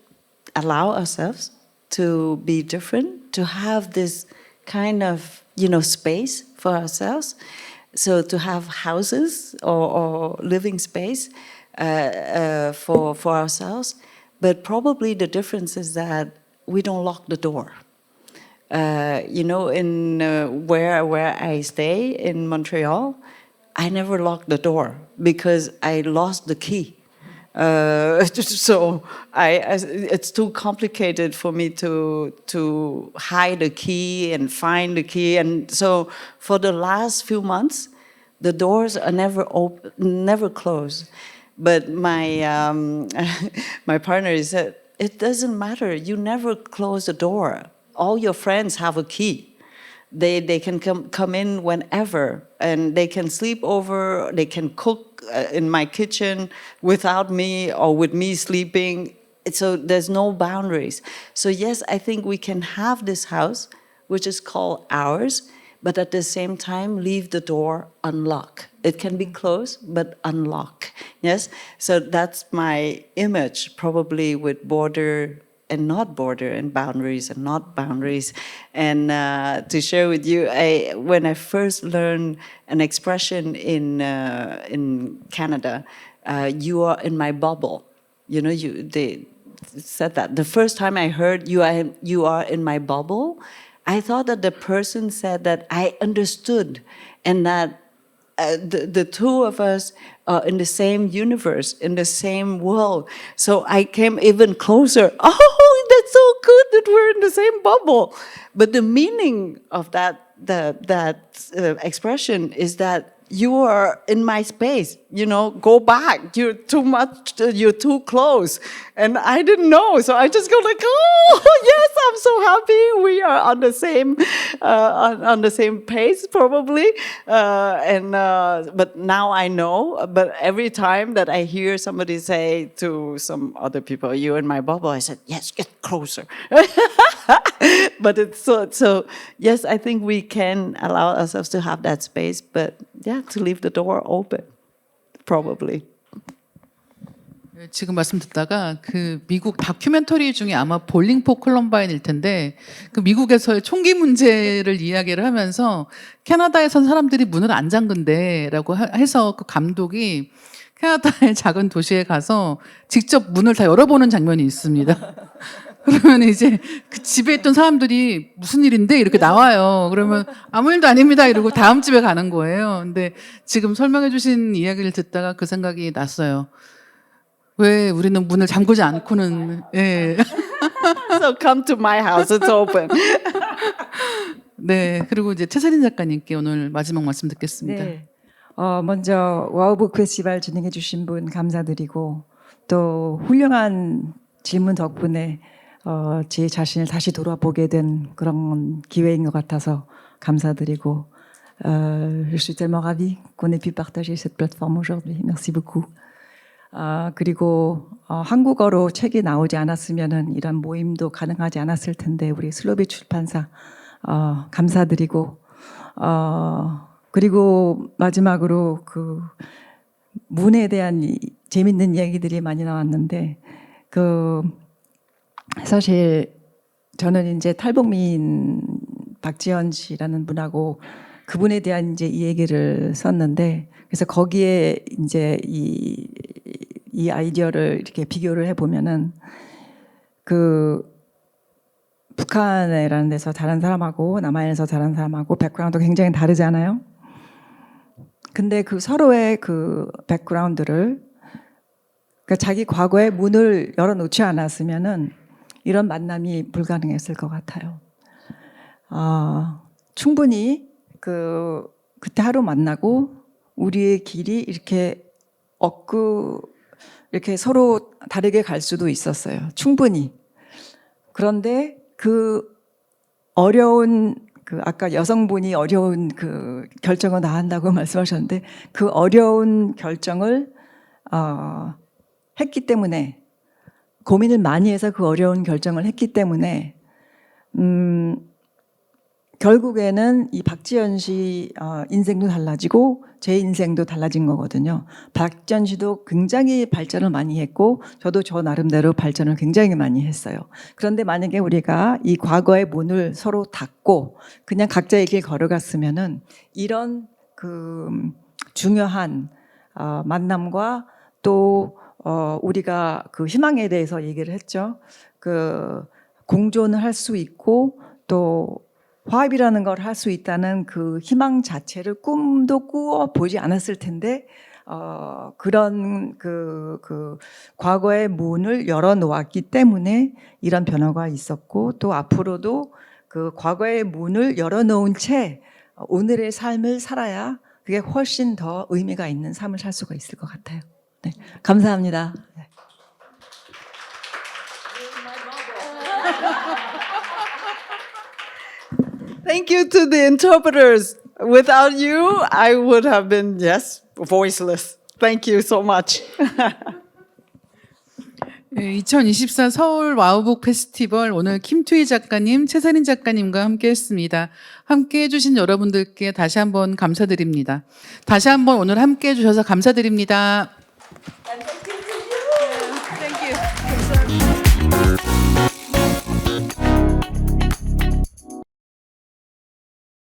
allow ourselves to be different, to have this kind of, space for ourselves. So to have houses or living space for ourselves. But probably the difference is that we don't lock the door. In where I stay in Montreal, I never lock the door because I lost the key. So it's too complicated for me to hide the key and find the key. And so for the last few months, the doors are never open, never closed. But my my partner said, it doesn't matter. You never close the door. All your friends have a key. They can come in whenever, and they can sleep over. They can cook in my kitchen without me or with me sleeping. So there's no boundaries. So yes, I think we can have this house, which is called ours, but at the same time leave the door unlocked. It can be closed, but unlocked. Yes. So that's my image, probably with border and not border, and boundaries and not boundaries. And to share with you, when I first learned an expression in Canada, you are in my bubble. They said that. The first time I heard you are in my bubble, I thought that the person said that I understood, and that the two of us in the same universe, in the same world. So I came even closer. Oh, that's so good that we're in the same bubble. But the meaning of that expression is that you are in my space, go back. You're too much, you're too close. And I didn't know. So I just go like, oh, yes, I'm so happy. We are on the same pace, probably. But now I know. But every time that I hear somebody say to some other people, you're in my bubble, I said, yes, get closer. But it's so yes, I think we can allow ourselves to have that space, but yeah, to leave the door open, probably. 지금 말씀 듣다가 그 미국 다큐멘터리 중에 아마 볼링 포 콜럼바인일 텐데 그 미국에서의 총기 문제를 이야기를 하면서 캐나다에선 사람들이 문을 안 잠근대라고 해서 그 감독이 캐나다의 작은 도시에 가서 직접 문을 다 열어보는 장면이 있습니다. 그러면 이제 그 집에 있던 사람들이 무슨 일인데 이렇게 나와요. 그러면 아무 일도 아닙니다 이러고 다음 집에 가는 거예요. 근데 지금 설명해 주신 이야기를 듣다가 그 생각이 났어요. 왜 우리는 문을 잠그지 않고는 예. So come to my house, it's open. 네. 그리고 이제 최세린 작가님께 오늘 마지막 말씀 듣겠습니다. 네. 먼저 와우북 페스티벌 진행해 주신 분 감사드리고 또 훌륭한 질문 덕분에 제 자신을 다시 돌아보게 된 그런 기회인 것 같아서 감사드리고 je suis tellement ravie qu'on ait pu partager cette plateforme aujourd'hui. Merci beaucoup. 그리고 한국어로 책이 나오지 않았으면은 이런 모임도 가능하지 않았을 텐데 우리 슬로비 출판사 감사드리고 그리고 마지막으로 그 문에 대한 재밌는 이야기들이 많이 나왔는데 사실 저는 이제 탈북민 박지연 씨라는 분하고 그분에 대한 이제 이 얘기를 썼는데 그래서 거기에 이제 이 아이디어를 이렇게 비교를 해보면은 그 북한이라는 데서 다른 사람하고 남한에서 다른 사람하고 백그라운드가 굉장히 다르잖아요. 근데 그 서로의 그 백그라운드를 그러니까 자기 과거의 문을 열어놓지 않았으면은 이런 만남이 불가능했을 것 같아요. 충분히 그때 하루 만나고 우리의 길이 이렇게 이렇게 서로 다르게 갈 수도 있었어요. 충분히. 그런데 그 어려운 아까 여성분이 어려운 그 결정을 나 한다고 말씀하셨는데 그 어려운 결정을 했기 때문에 고민을 많이 해서 그 어려운 결정을 했기 때문에 결국에는 이 박지연 씨 인생도 달라지고 제 인생도 달라진 거거든요. 박지연 씨도 굉장히 발전을 많이 했고 저도 저 나름대로 발전을 굉장히 많이 했어요. 그런데 만약에 우리가 이 과거의 문을 서로 닫고 그냥 각자의 길 걸어갔으면은 이런 그 중요한 만남과 또 우리가 그 희망에 대해서 얘기를 했죠. 그 공존을 할 수 있고 또 화합이라는 걸 할 수 있다는 그 희망 자체를 꿈도 꾸어 보지 않았을 텐데 그런 그 과거의 문을 열어 놓았기 때문에 이런 변화가 있었고 또 앞으로도 그 과거의 문을 열어 놓은 채 오늘의 삶을 살아야 그게 훨씬 더 의미가 있는 삶을 살 수가 있을 것 같아요. 네, 감사합니다. 네. Thank you to the interpreters. Without you, I would have been, voiceless. Thank you so much. 2024 서울 와우북 페스티벌 오늘 김투희 작가님, 최세린 작가님과 함께했습니다. 함께해 주신 여러분들께 다시 한번 감사드립니다. 다시 한번 오늘 함께해 주셔서 감사드립니다.